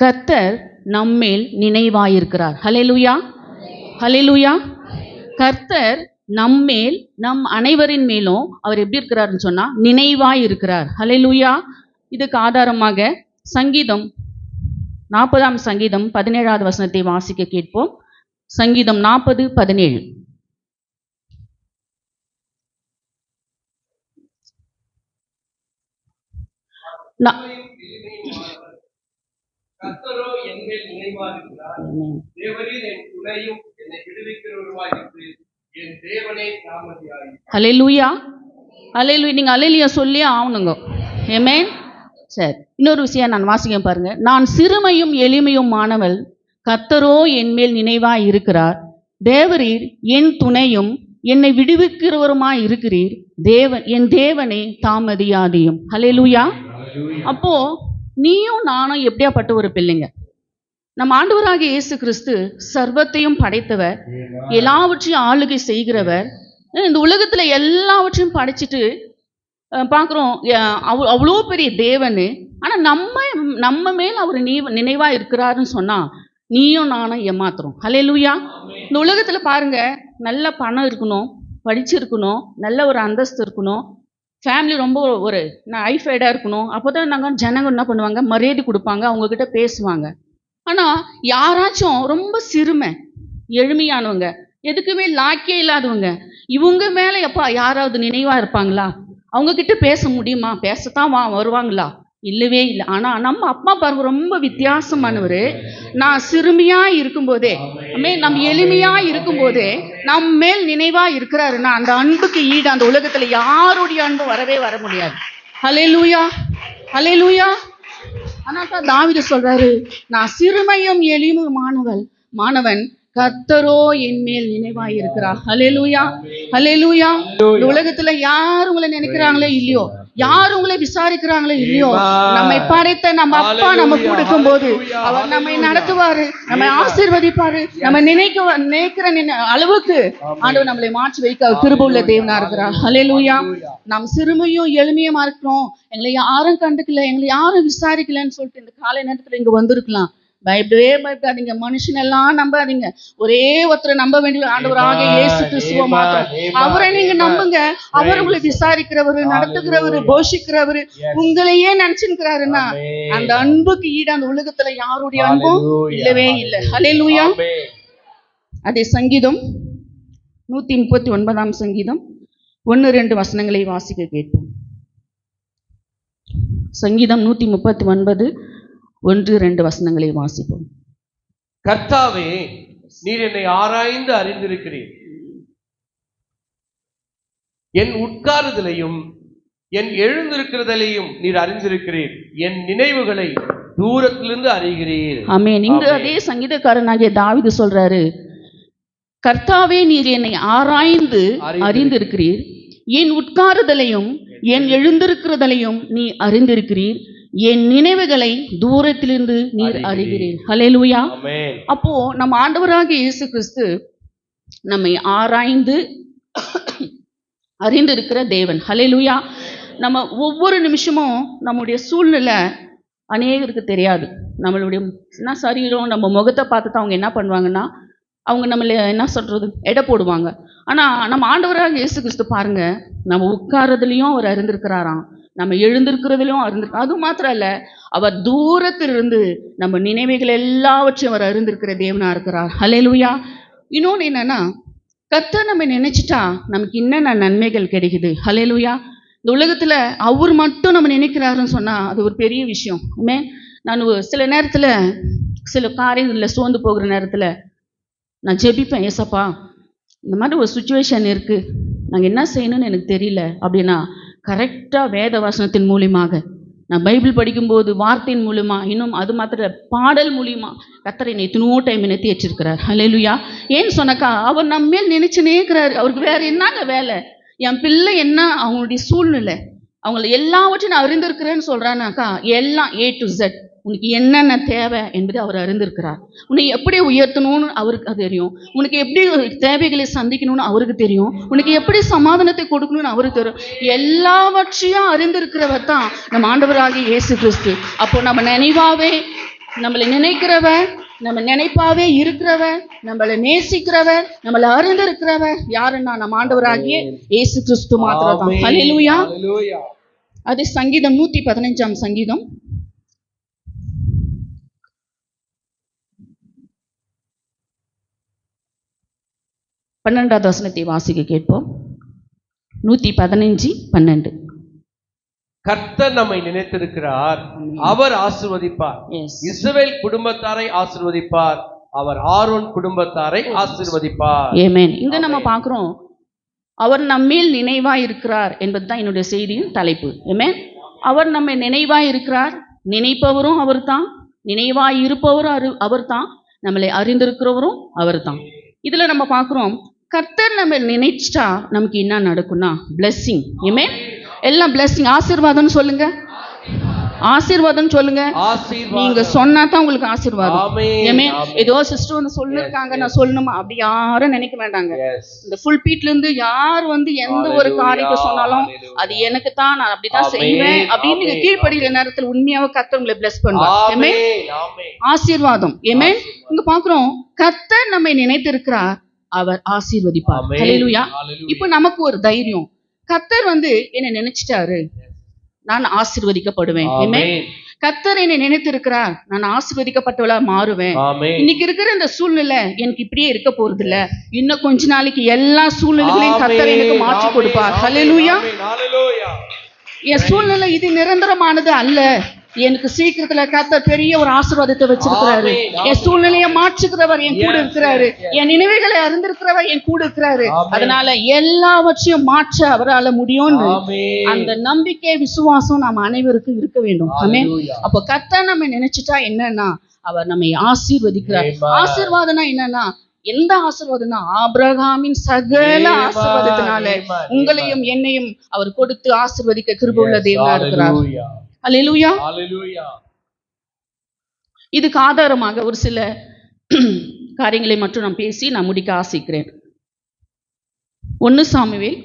கர்த்தர் நம்மேல் நினைவாயிருக்கிறார். ஹல்லேலூயா, ஹல்லேலூயா. கர்த்தர் நம்மேல், நம் அனைவரின் மேலும் அவர் எப்படி இருக்கிறாருன்னு சொன்னா நினைவாய் இருக்கிறார். ஹல்லேலூயா. இதுக்கு ஆதாரமாக சங்கீதம் 40ஆம் சங்கீதம் 17வது வசனத்தை வாசிக்க கேட்போம். சங்கீதம் 40:17. கர்த்தரோ என்மேல் நினைவாயிருக்கிறார். தேவரீர் என் துணையும் என்னை விடுவிக்கிறவருமாயிருக்கிறீர். என் தேவனே தாமதியாய். ஹல்லேலூயா, ஹல்லேலூயா. நீங்க ஹல்லேலூயா சொல்லியே ஆகணுங்க. ஆமென். சரி, இன்னொரு விஷயம் நான் வாசிக்க பாருங்க. நான் சிறுமையும் எளிமையும் மாணவள், கர்த்தரோ என்மேல் நினைவாய் இருக்கிறார். தேவரீர் என் துணையும் என்னை விடுவிக்கிறவருமாய் இருக்கிறீர். என் தேவனே தாமதியாதியும். ஹல்லேலூயா. அப்போ நீயும் நானும் எப்படியாப்பட்ட ஒரு பிள்ளைங்க? நம் ஆண்டவராகிய இயேசு கிறிஸ்து சர்வத்தையும் படைத்தவர், எல்லாவற்றையும் ஆளுகை செய்கிறவர். இந்த உலகத்துல எல்லாவற்றையும் படைச்சிட்டு பார்க்குறோம், அவ்வளோ பெரிய தேவனு. ஆனா நம்ம மேல் அவர் நினைவா இருக்கிறாருன்னு சொன்னா நீயும் நானும் ஏமாத்துறோம். ஹல்லேலூயா. இந்த உலகத்துல பாருங்க, நல்ல பணம் இருக்கணும், படிச்சிருக்கணும், நல்ல ஒரு அந்தஸ்து இருக்கணும், ஃபேமிலி ரொம்ப ஒரு ஹைஃபைடாக இருக்கணும். அப்போ தான் நாங்கள் ஜனங்க என்ன பண்ணுவாங்க, மரியாதை கொடுப்பாங்க, அவங்கக்கிட்ட பேசுவாங்க. ஆனால் யாராச்சும் ரொம்ப சிறுமை எளிமையானவங்க, எதுக்குமே லாக்கே இல்லாதவங்க, இவங்க மேலே எப்பா யாராவது நினைவாக இருப்பாங்களா? அவங்கக்கிட்ட பேச முடியுமா? பேசத்தான் வருவாங்களா? இல்லவே இல்லை. ஆனால் நம்ம அப்பா பாருங்க ரொம்ப வித்தியாசமானவர். நான் சிறுமியாக இருக்கும்போதே, நம்ம எளிமையாக இருக்கும்போதே நம்ம மேல் நினைவாக இருக்கிறாருன்னா அந்த அன்புக்கு ஈடு அந்த உலகத்தில் யாருடைய அன்பு வர முடியாது. ஹல்லேலூயா, ஹல்லேலூயா. ஆனால் தான் தாவீது சொல்றாரு, நான் சிறுமையும் எளிமையும் மாணவன், கர்த்தரோ என் மேல் நினைவாய் இருக்கிறார். ஹல்லேலூயா, ஹல்லேலூயா. இந்த உலகத்துல யார் உங்களை நினைக்கிறாங்களோ இல்லையோ, யார் உங்களை விசாரிக்கிறாங்களோ இல்லையோ, நம்மை படைத்த நம்ம அப்பா நம்ம கொடுக்கும் போது அவர் நம்மை நடத்துவாரு, நம்மை ஆசீர்வதிப்பாரு. நம்ம நினைக்கிற அளவுக்கு ஆண்டவர் நம்மளை மாற்றி வைக்க கிருபை உள்ள தேவனா இருக்கிறார். ஹல்லேலூயா. நாம் சிறுமையும் எளிமையுமா இருக்கிறோம், எங்களை யாரும் கண்டுக்கல, எங்களை யாரும் விசாரிக்கலன்னு சொல்லிட்டு இந்த காலை நேரத்துல இங்க வந்திருக்கலாம். பயப்படாதீங்க, மனுஷனெல்லாம் நம்பாதீங்க. ஒரே ஒருத்தரை நம்ப வேண்டிய ஆண்டவராகிய இயேசு கிறிஸ்துவை மாத்திரம். அவரை நீங்க நம்புங்க. அவர் உங்களை விசாரிக்கிறவரு, நடத்துகிறவரு, போஷிக்கிறவரு, உங்களையே நினைச்சுக்கிறாருன்னா அந்த அன்புக்கு ஈடு அந்த உலகத்துல யாருடைய அன்பும் இல்லவே இல்லை. ஹல்லேலூயா. அதே சங்கீதம் 139ஆம் சங்கீதம் 1-2 வசனங்களை வாசிக்க கேட்போம். சங்கீதம் 139 1-2 வசனங்களை வாசிப்போம். கர்த்தாவே, நீர் என்னை ஆராய்ந்து அறிந்திருக்கிறீர். என் உட்காருதலையும் என் எழுந்திருக்கிறதையும் நீர் அறிந்திருக்கிறீர். என் நினைவுகளை தூரத்திலிருந்து அறிகிறீர். ஆமென். இங்கு அதே சங்கீதக்காரனாகிய தாவீது சொல்றாரு, கர்த்தாவே, நீர் என்னை ஆராய்ந்து அறிந்திருக்கிறீர். என் உட்காருதலையும் என் எழுந்திருக்கிறதையும் நீ அறிந்திருக்கிறீர். என் நினைவுகளை தூரத்திலிருந்து நீர் அறிகிறீர். ஹல்லேலூயா. அப்போ நம்ம ஆண்டவராகிய இயேசு கிறிஸ்து நம்மை ஆராய்ந்து அறிந்திருக்கிற தேவன். ஹல்லேலூயா. நம்ம ஒவ்வொரு நிமிஷமும் நம்முடைய சூழ்நிலை அநேகருக்கு தெரியாது. நம்மளுடைய என்ன சரீரம், நம்ம முகத்தை பார்த்து தான் அவங்க என்ன பண்ணுவாங்கன்னா, அவங்க நம்மளை என்ன சொல்றது எடை போடுவாங்க. ஆனால் நம்ம ஆண்டவராக இயேசு கிறிஸ்து பாருங்க, நம்ம உட்கார்றதுலையும் அவர் அறிந்திருக்கிறாராம், நம்ம எழுந்திருக்கிறதுலையும் அறிந்திருக்க. அது மாத்திரம் இல்லை, அவர் தூரத்திலிருந்து நம்ம நினைவுகள் எல்லாவற்றையும் அவர் அறிந்திருக்கிற தேவனா இருக்கிறார். ஹல்லேலூயா. இன்னொன்று என்னன்னா, கர்த்தர் நம்ம நினைச்சிட்டா நமக்கு என்னென்ன நன்மைகள் கிடைக்குது. ஹல்லேலூயா. இந்த உலகத்துல அவர் மட்டும் நம்ம நினைக்கிறாருன்னு சொன்னா அது ஒரு பெரிய விஷயம். நான் சில நேரத்துல சில காரியங்களில் சோர்ந்து போகிற நேரத்துல நான் ஜெபிப்பேன், ஏசப்பா இந்த மாதிரி ஒரு சுச்சுவேஷன் இருக்கு, நாங்கள் என்ன செய்யணும்னு எனக்கு தெரியல அப்படின்னா, கரெக்டாக வேத வசனத்தின் மூலியமாக நான் பைபிள் படிக்கும்போது வார்த்தையின் மூலியமா, இன்னும் அது மாத்திர பாடல் மூலியமா கர்த்தர் என்னை எத்தனையோ டைம் என்னை தேய்ச்சிருக்கிறார். ஹல்லேலூயா. ஏன்னு சொன்னாக்கா அவர் நம்ம மேல் நினைச்சுனே இருக்கிறாரு. அவருக்கு வேற என்னங்க வேலை? என் பிள்ளை என்ன, அவங்களுடைய சூழ்நிலை, அவங்கள எல்லாவற்றையும் நான் அறிந்திருக்கிறேன்னு சொல்றானாக்கா, எல்லாம் A to Z உனக்கு என்னென்ன தேவை என்பதை அவர் அறிந்திருக்கிறார். உன்னை எப்படி உயர்த்தணும்னு அவருக்கு தெரியும், உனக்கு எப்படி தேவைகளை சந்திக்கணும்னு அவருக்கு தெரியும், உனக்கு எப்படி சமாதானத்தை கொடுக்கணும்னு அவருக்கு தெரியும். எல்லாவற்றையும் அறிந்திருக்கிறவர் தான் நம்ம ஆண்டவராகிய இயேசு கிறிஸ்து. அப்போ நம்ம நினைவாவே நம்மளை நினைக்கிறவர், நம்ம நினைப்பாவே இருக்கிறவர், நம்மளை நேசிக்கிறவர், நம்மளை அறிந்திருக்கிறவர் யாருன்னா நம்ம ஆண்டவராகிய இயேசு கிறிஸ்து மாத்திரம் தான். ஆமென். ஹல்லேலூயா. ஹல்லேலூயா. அது சங்கீதம் 115 சங்கீதம் 12வது வசனத்தை வாசிக்க கேட்போம். 115:12. கர்த்தர் நம்மை நினைத்திருக்கிறார், அவர் ஆசீர்வதிப்பார். Yes. இஸ்ரவேல் குடும்பத்தாரை ஆசீர்வதிப்பார், அவர் ஆரோன் குடும்பத்தாரை ஆசீர்வதிப்பார். ஆமென். இங்க நம்ம பார்க்கிறோம், அவர் நம்மேல் நினைவாய் இருக்கிறார் என்பதுதான் என்னுடைய செய்தியின் தலைப்பு. ஆமென். அவர் நம்மை நினைவாய் இருக்கிறார், நினைப்பவரும் அவர்தான், நினைவாய் இருப்பவரும் அவர்தான், நம்மளை அறிந்திருக்கிறவரும் அவர்தான். இதுல நம்ம பார்க்கிறோம், கர்த்தர் நம்ம நினைச்சிட்டா நமக்கு என்ன நடக்கும்னா பிளெஸ்ஸிங். ஆமென். எல்லாம் பிளெஸ்ஸிங், ஆசீர்வாதம்னு சொல்லுங்க, ஆசீர்வாதம் சொல்லுங்க. ஆசீர்வாதம். நீங்க சொன்னா தான் உங்களுக்கு ஆசீர்வாதம். ஆமென். ஆமென். ஆமென். ஏதோ சிஸ்டர் வந்து சொல்லிருக்காங்க, நான் சொல்லணுமா அப்படி யாரும் நினைக்க வேண்டாங்க. Yes. இந்த ஃபுல் பீட்ல இருந்து யார் வந்து எந்த ஒரு Hallelujah. காரியத்தை சொன்னாலும் Hallelujah. அது எனக்கு தான், நான் அப்படிதான் Amen. செய்வேன் அப்படின்னு நீங்க Amen. கீழ்ப்படிகிற நேரத்தில் உண்மையாவே கர்த்தர் உங்களை bless பண்ணுவார். ஆமென். ஆமென். ஆமென். ஆசீர்வாதம். ஆமென். ஆசீர்வாதம். இங்க பாக்குறோம், கர்த்தர் நம்மை நினைத்திருக்கிறார், அவர் ஆசீர்வதிப்பார். ஆமென். ஹல்லேலூயா. Hallelujah. இப்போ நமக்கு ஒரு தைரியம், கர்த்தர் வந்து என்னை நினைச்சிட்டாரு, நான் ஆசீர்வதிக்கப்படுவேன். ஆமென். ஆமென். கர்த்தர் என்னை நினைத்திருக்கிறார், நான் ஆசீர்வதிக்கப்பட்டவளா மாறுவேன். ஆமென். இன்னைக்கு இருக்கிற இந்த சூழ்நிலை எனக்கு இப்படியே இருக்க போறது இல்ல, இன்னும் கொஞ்ச நாளைக்கு எல்லா சூழ்நிலைகளையும் கர்த்தர் எனக்கு மாற்றி ஆமென். கொடுப்பார். ஆமென். ஹல்லேலூயா. ஆமென். ஹல்லேலூயா. என் சூழ்நிலை இது நிரந்தரமானது அல்ல, எனக்கு சீக்கிரத்துல கர்த்தர் பெரிய ஒரு ஆசீர்வாதத்தை வச்சிருக்கிறாரு. ஆமென். ஆமென். என் சூழ்நிலையை மாற்றுகிறவர் என் கூட Yes, இருக்கிறாரு, yes, yes. என் நினைவுகளை அறிந்திருக்கிறவர் என் கூட இருக்கிறாரு. ஆமென். அதனால எல்லாவற்றையும் மாற்ற அவரால முடியும்னு ஆமென். அந்த நம்பிக்கை விசுவாசம் நம்ம அனைவருக்கும் இருக்க வேண்டும். ஆமென். Hallelujah. அப்போ கர்த்தர் நம்ம நினைச்சிட்டா என்னன்னா அவர் நம்மை ஆசீர்வதிக்கிறார். Amen. ஆசீர்வாதம்னா என்னன்னா, எந்த ஆசீர்வாதம்னா ஆபிரகாமின் சகல Amen. ஆசீர்வாதத்தினால Amen. உங்களையும் என்னையும் அவர் கொடுத்து ஆசீர்வதிக்க கிருபை உள்ள Yes. தேவனா இருக்கிறார். Hallelujah. அல்லேலூயா. Hallelujah. இதுக்கு ஆதாரமாக ஒரு சில காரியங்களை மட்டும் நான் பேசி நான் முடிக்க ஆசைக்கிறேன். 1 சாமுவேல்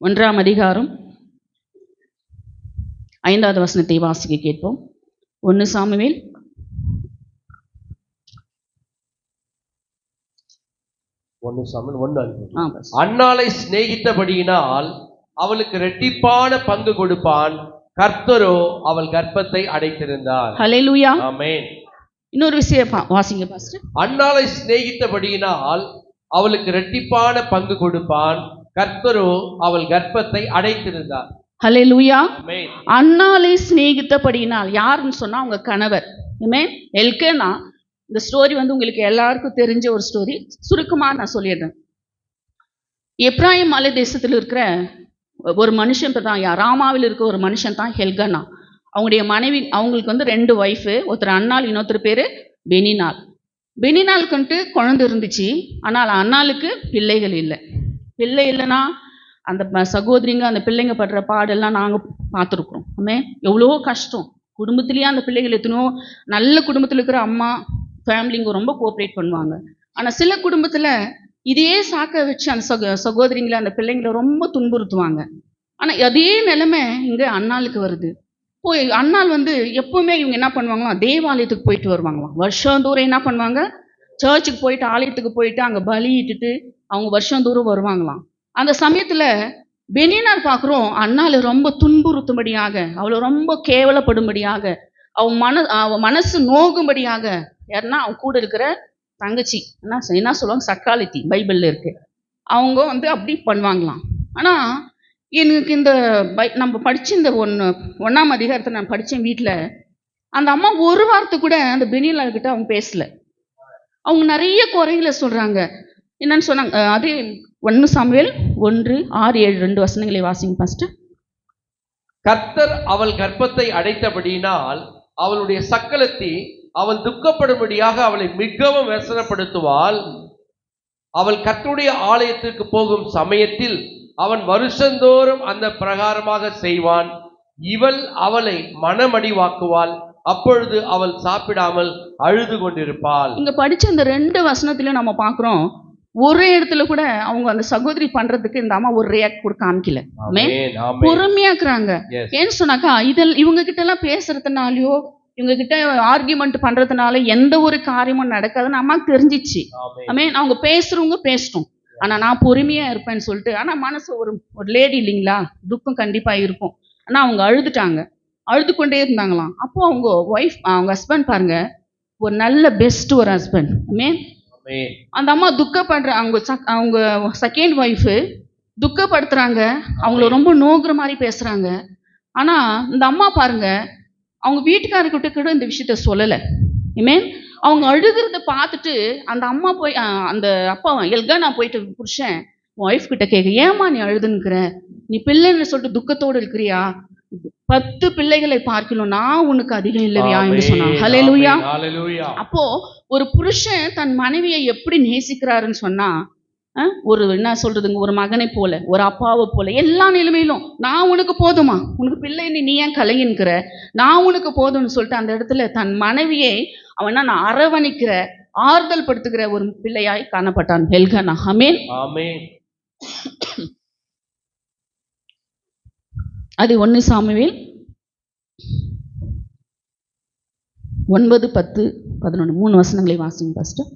1ஆம் அதிகாரம் 5வது வசனத்தை வாசிக்க கேட்போம். 1 சாமுவேல் 1 சாமுவேல் 1:5. பஸ். அன்னாளை சிநேகித்தபடியினால் அவளுக்கு இரட்டிப்பான பங்கு கொடுப்பான், கர்த்தரோ அவள் கர்ப்பத்தை அடைத்திருந்தார். ஹல்லேலூயா. ஆமென். இன்னொரு விஷயம் வாசிங்க பாஸ்டர். அன்னாளை சிநேகித்தபடியினால் அவளுக்கு இரட்டிப்பான பங்கு கொடுப்பான், கர்த்தரோ அவள் கர்ப்பத்தை அடைத்திருந்தார். ஹல்லேலூயா. ஆமென். அன்னாளை சிநேகித்தபடியினால் யாருன்னு சொன்னா உங்க கணவர். ஆமென். எல்கேனா, இந்த ஸ்டோரி வந்து உங்களுக்கு எல்லாருக்கும் தெரிஞ்ச ஒரு ஸ்டோரி, சுருக்கமா நான் சொல்லிடுறேன். எப்ராயிம் மலை தேசத்தில் இருக்கிற ஒரு மனுஷன் தான், ராமாவில் இருக்க ஒரு மனுஷன் தான் எல்கனா. அவங்களுடைய மனைவி, அவங்களுக்கு வந்து 2 ஒய்ஃபு, ஒருத்தர் அன்னாள், இன்னொருத்தர் பேரு பெனினாள். பெனினாளுக்குன்ட்டு குழந்தை இருந்துச்சு, ஆனால் அன்னாளுக்கு பிள்ளைகள் இல்லை. பிள்ளை இல்லைன்னா அந்த சகோதரிங்க அந்த பிள்ளைங்க படுற பாடெல்லாம் நாங்கள் பார்த்துருக்குறோம். ஆமே, எவ்வளோ கஷ்டம். குடும்பத்திலேயே அந்த பிள்ளைகள் எத்தனோ நல்ல குடும்பத்தில் இருக்கிற அம்மா ஃபேமிலிங்க ரொம்ப கோஆப்ரேட் பண்ணுவாங்க. ஆனால் சில குடும்பத்தில் இதே சாக்க வச்சு அந்த சகோதரிங்களை அந்த பிள்ளைங்களை ரொம்ப துன்புறுத்துவாங்க. ஆனால் அதே நிலைமை இங்கே அன்னாளுக்கு வருது. போய் அன்னாள் வந்து எப்பவுமே இவங்க என்ன பண்ணுவாங்களாம், தேவாலயத்துக்கு போயிட்டு வருவாங்களாம். வருஷந்தோறும் என்ன பண்ணுவாங்க, சர்ச்சுக்கு போயிட்டு ஆலயத்துக்கு போயிட்டு அங்கே பலியிட்டுட்டு அவங்க வருஷந்தோறும் வருவாங்களாம். அந்த சமயத்தில் பெனினாள் பார்க்குறோம், அன்னாள் ரொம்ப துன்புறுத்தும்படியாக, அவளை ரொம்ப கேவலப்படும்படியாக, அவன் மனசு நோகும்படியாக, யாருன்னா அவன் கூட இருக்கிற தங்கச்சி என்ன சொல்லுவாங்க, சக்காலத்தி பைபிளில் இருக்கு, அவங்க வந்து அப்படி பண்ணுவாங்களாம். ஆனால் எனக்கு இந்த நம்ம படித்த இந்த 1ஆம் அதிகாரத்தை நான் படித்தேன் வீட்டில், அந்த அம்மா ஒரு வார்த்தை கூட அந்த பெனினாள்கிட்ட அவங்க பேசலை. அவங்க நிறைய குறைகளை சொல்கிறாங்க. என்னன்னு சொன்னாங்க, அதே 1 சாமுவேல் 1:6-7 வசனங்களை வாசிங்க ஃபர்ஸ்ட். கர்த்தர் அவள் கர்ப்பத்தை அடைத்தபடியினால் அவளுடைய சக்களத்தி அவள் துக்கப்படும்படியாக அவளை மிகவும் व्यसனப்படுத்துவாள். அவள் கர்த்தருடைய ஆலயத்திற்கு போகும் சமயத்தில் அவன் வருஷந்தோறும் அந்த பிரகாரமாக செய்வான். இவள் அவளை மனமடிவாக்குவாள். அப்பொழுது அவள் சாப்பிடாமல் அழுது கொண்டிருப்பாள். இங்க படிச்ச இந்த 2 வசனத்திலும் நம்ம பார்க்கிறோம், ஒரே இடத்துல கூட அவங்க அந்த சகோதரி பண்றதுக்கு இந்த அம்மா ஒரு ரியாக்ட் கூட காமிக்கல. ஆமென், ஆமென். பொறுமையா இருக்கிறாங்க. Yes. ஏன்னு சொன்னாக்கா, இவங்க கிட்ட எல்லாம் பேசுறதுனாலயோ இவங்க கிட்ட ஆர்கியூமெண்ட் பண்றதுனால எந்த ஒரு காரியமும் நடக்காதுன்னு அம்மாவுக்கு தெரிஞ்சிச்சு. ஆமென். ஆமென். அவங்க பேசுறவங்க பேசட்டும், ஆனா நான் பொறுமையா இருப்பேன்னு சொல்லிட்டு, ஆனா மனசு ஒரு ஒரு லேடி இல்லைங்களா, துக்கம் கண்டிப்பா இருக்கும். ஆனா அவங்க அழுதுட்டாங்க, அழுது கொண்டே இருந்தாங்களாம். அப்போ அவங்க அவங்க ஹஸ்பண்ட் பாருங்க, ஒரு நல்ல பெஸ்ட் ஒரு ஹஸ்பண்ட். ஆமென். ஆமென். அந்த அம்மா துக்கப்படுற அவங்க செகண்ட் ஒய்ஃபு துக்கப்படுத்துறாங்க, அவங்கள ரொம்ப நோகுற மாதிரி பேசுறாங்க. ஆனா இந்த அம்மா பாருங்க, அவங்க வீட்டுக்காரர்கிட்ட கூட இந்த விஷயத்த சொல்லலை. ஆமென். அவங்க அழுகிறத பார்த்துட்டு அந்த அம்மா போய் அந்த அப்பா எல்கானா போயிட்டு புருஷன் ஒய்ஃப் கிட்ட கேட்க, ஏம்மா நீ அழுதுன்னுக்கிற, நீ பிள்ளைன்னு சொல்லிட்டு துக்கத்தோடு இருக்கிறியா, 10 பிள்ளைகளை பார்க்கணும், நான் உனக்கு அதிகம் இல்லையா என்று சொன்னாங்க. ஹல்லேலூயா. ஆமென். ஹல்லேலூயா. அப்போ ஒரு புருஷன் தன் மனைவியை எப்படி நேசிக்கிறாருன்னு சொன்னா, ஒரு என்ன சொல்றதுங்க, ஒரு மகனை போல, ஒரு அப்பாவை போல, எல்லா நிலைமையிலும் நான் உனக்கு போதுமா, உனக்கு பிள்ளைன்னு நீ ஏன் கலையின்கிற, நான் உனக்கு போதும்னு சொல்லிட்டு அந்த இடத்துல தன் மனைவியை அவனா நான் அரவணைக்கிற, ஆறுதல் படுத்துகிற ஒரு பிள்ளையாய் காணப்பட்டான் எல்கானா. ஆமென். ஆமென். அது 1 சாமுவேல் 9, 10, 11 3 வசனங்களை வாசிங்க பாஸ்டர்.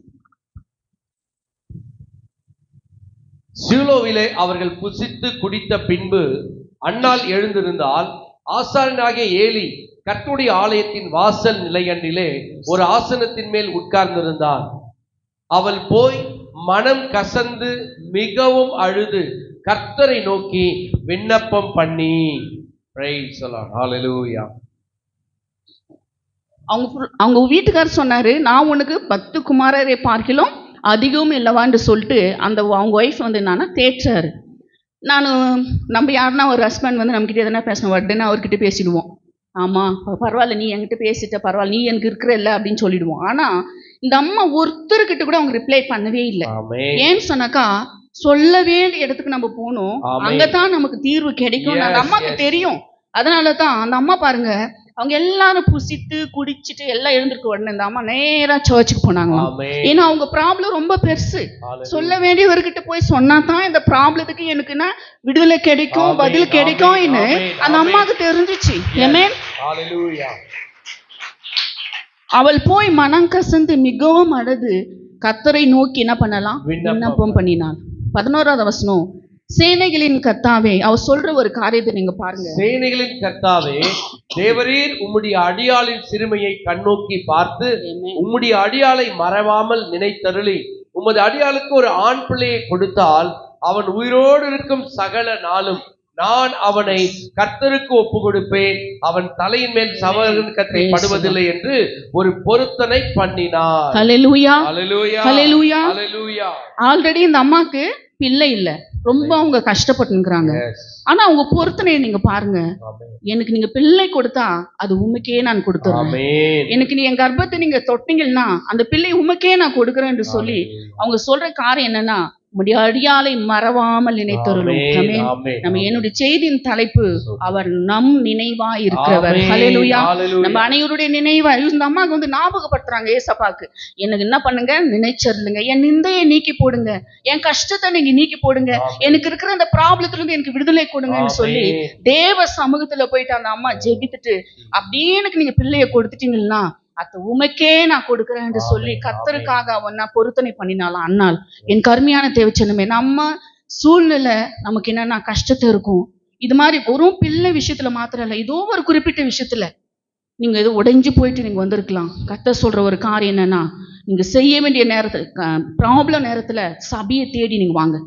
சீலோவிலே அவர்கள் புசித்து குடித்த பின்பு அன்னாள் எழுந்திருந்தால், ஆசாரியனாகிய ஏலி கர்த்தருடைய ஆலயத்தின் வாசல் நிலையண்டிலே ஒரு ஆசனத்தின் மேல் உட்கார்ந்திருந்தான். அவள் போய் மனம் கசந்து மிகவும் அழுது கர்த்தரை நோக்கி விண்ணப்பம் பண்ணி. Praise the Lord. Hallelujah. அவங்க வீட்டுக்காரர் சொன்னாரு, நான் உனக்கு 10 குமாரரை பார்க்கிலும் அதிகமும் இல்லவான்னு சொல்லிட்டு அந்த அவங்க ஒய்ஃப் வந்து என்னன்னா தேய்ச்சாரு. நம்ம யாருன்னா ஒரு ஹஸ்பண்ட் வந்து நம்மக்கிட்ட எதனா பேசணும் உடனே அவர்கிட்ட பேசிடுவோம். ஆமாம் பரவாயில்ல, நீ என்கிட்ட பேசிட்ட, பரவாயில்ல, நீ எனக்கு இருக்கிற இல்லை அப்படின்னு சொல்லிடுவோம். ஆனால் இந்த அம்மா ஒருத்தர்கிட்ட கூட அவங்க ரிப்ளை பண்ணவே இல்லை. ஏன்னு சொன்னாக்கா, சொல்ல வேண்டிய இடத்துக்கு நம்ம போகணும், அங்கதான் நமக்கு தீர்வு கிடைக்கும் அந்த அம்மாவுக்கு தெரியும். அதனால தான் அந்த அம்மா பாருங்க, அவங்க எல்லாரும் புசித்து குடிச்சிட்டு எல்லாம் எழுந்திருக்க உடனே இந்த அம்மா நேரா சர்ச்சுக்கு போனாங்க. ஏன்னா அவங்க ப்ராப்ளம் ரொம்ப பெருசு. சொல்ல வேண்டியவர்கிட்ட போய் சொன்னா தான் இந்த ப்ராப்ளத்துக்கு எனக்குன்னா விடுதலை கிடைக்கும், பதில் கிடைக்கும் அந்த அம்மாவுக்கு தெரிஞ்சிச்சு. ஆமென். அவள் போய் மனம் கசந்து மிகவும் அழுது கர்த்தரை நோக்கி என்ன பண்ணலாம், விண்ணப்பம் பண்ணினாள். 11வது வசனம், சேனைகளின் கர்த்தாவே, அவர் சொல்ற ஒரு காரியத்தை நீங்க பாருங்க. சேனைகளின் கர்த்தாவே, தேவரீர் உம்முடைய அடியாளின் சிறுமையை கண்ணோக்கி பார்த்து உம்முடைய அடியாளை மறவாமல் நினைத்தருளி உமது அடியாளுக்கு ஒரு ஆண் பிள்ளையை கொடுத்தால் அவன் உயிரோடு இருக்கும் சகல நாளும் நான் அவனை கர்த்தருக்கு ஒப்பு கொடுப்பேன், அவன் தலையின் மேல் சவரகன் கத்தை படுவதில்லை என்று ஒரு பொருத்தனை பண்ணினார். ஹல்லேலூயா. ஹல்லேலூயா. ஹல்லேலூயா. ஹல்லேலூயா. ஆல்ரெடி இந்த அம்மாக்கு பிள்ளை இல்ல, ரொம்ப அவங்க கஷ்டப்பட்டுங்கிறாங்க. ஆனா அவங்க பொருத்தனை நீங்க பாருங்க, எனக்கு நீங்க பிள்ளை கொடுத்தா அது உமக்கே நான் கொடுத்துறேன், எனக்கு நீ என் கர்ப்பத்தை நீங்க தொட்டீங்கன்னா அந்த பிள்ளை உமக்கே நான் கொடுக்குறேன் என்று சொல்லி அவங்க சொல்ற காரியம் என்னன்னா, உம்முடைய அடியாளை மறவாமல் நினைத்தருளும். நம்ம என்னுடைய செய்தியின் தலைப்பு, அவர் நம் நினைவா இருக்கிறவர். ஹல்லேலூயா. நம்ம அனைவருடைய நினைவா. இந்த அம்மாவுக்கு வந்து ஞாபகப்படுத்துறாங்க ஏசப்பாக்கு, எனக்கு என்ன பண்ணுங்க, நினைச்சிருங்க, என் நிந்தையை நீக்கி போடுங்க, என் கஷ்டத்தை நீங்க நீக்கி போடுங்க, எனக்கு இருக்கிற அந்த ப்ராப்ளத்துல இருந்து எனக்கு விடுதலை கொடுங்கன்னு சொல்லி தேவ சமூகத்துல போயிட்டு அந்த அம்மா ஜெபித்துட்டு, அப்படியே எனக்கு நீங்க பிள்ளைய கொடுத்துட்டீங்கன்னா அது உமக்கே நான் கொடுக்குறேன் என்று சொல்லி கர்த்தருக்காக அவன் பொருத்தனை பண்ணினாலாம் அன்னாள். என் கருமையான தேவச்சனமே, நம்ம சூழ்நிலை நமக்கு என்னன்னா கஷ்டத்தை இருக்கும். இது மாதிரி ஒரு பிள்ளை விஷயத்துல மாத்திரம் இல்லை, ஏதோ ஒரு குறிப்பிட்ட விஷயத்துல நீங்க ஏதோ உடைஞ்சு போயிட்டு நீங்க வந்திருக்கலாம். கர்த்தர் சொல்ற ஒரு காரியம் என்னன்னா, நீங்க செய்ய வேண்டிய நேரத்துல ப்ராப்ளம் நேரத்துல சபையை தேடி நீங்க வாங்க,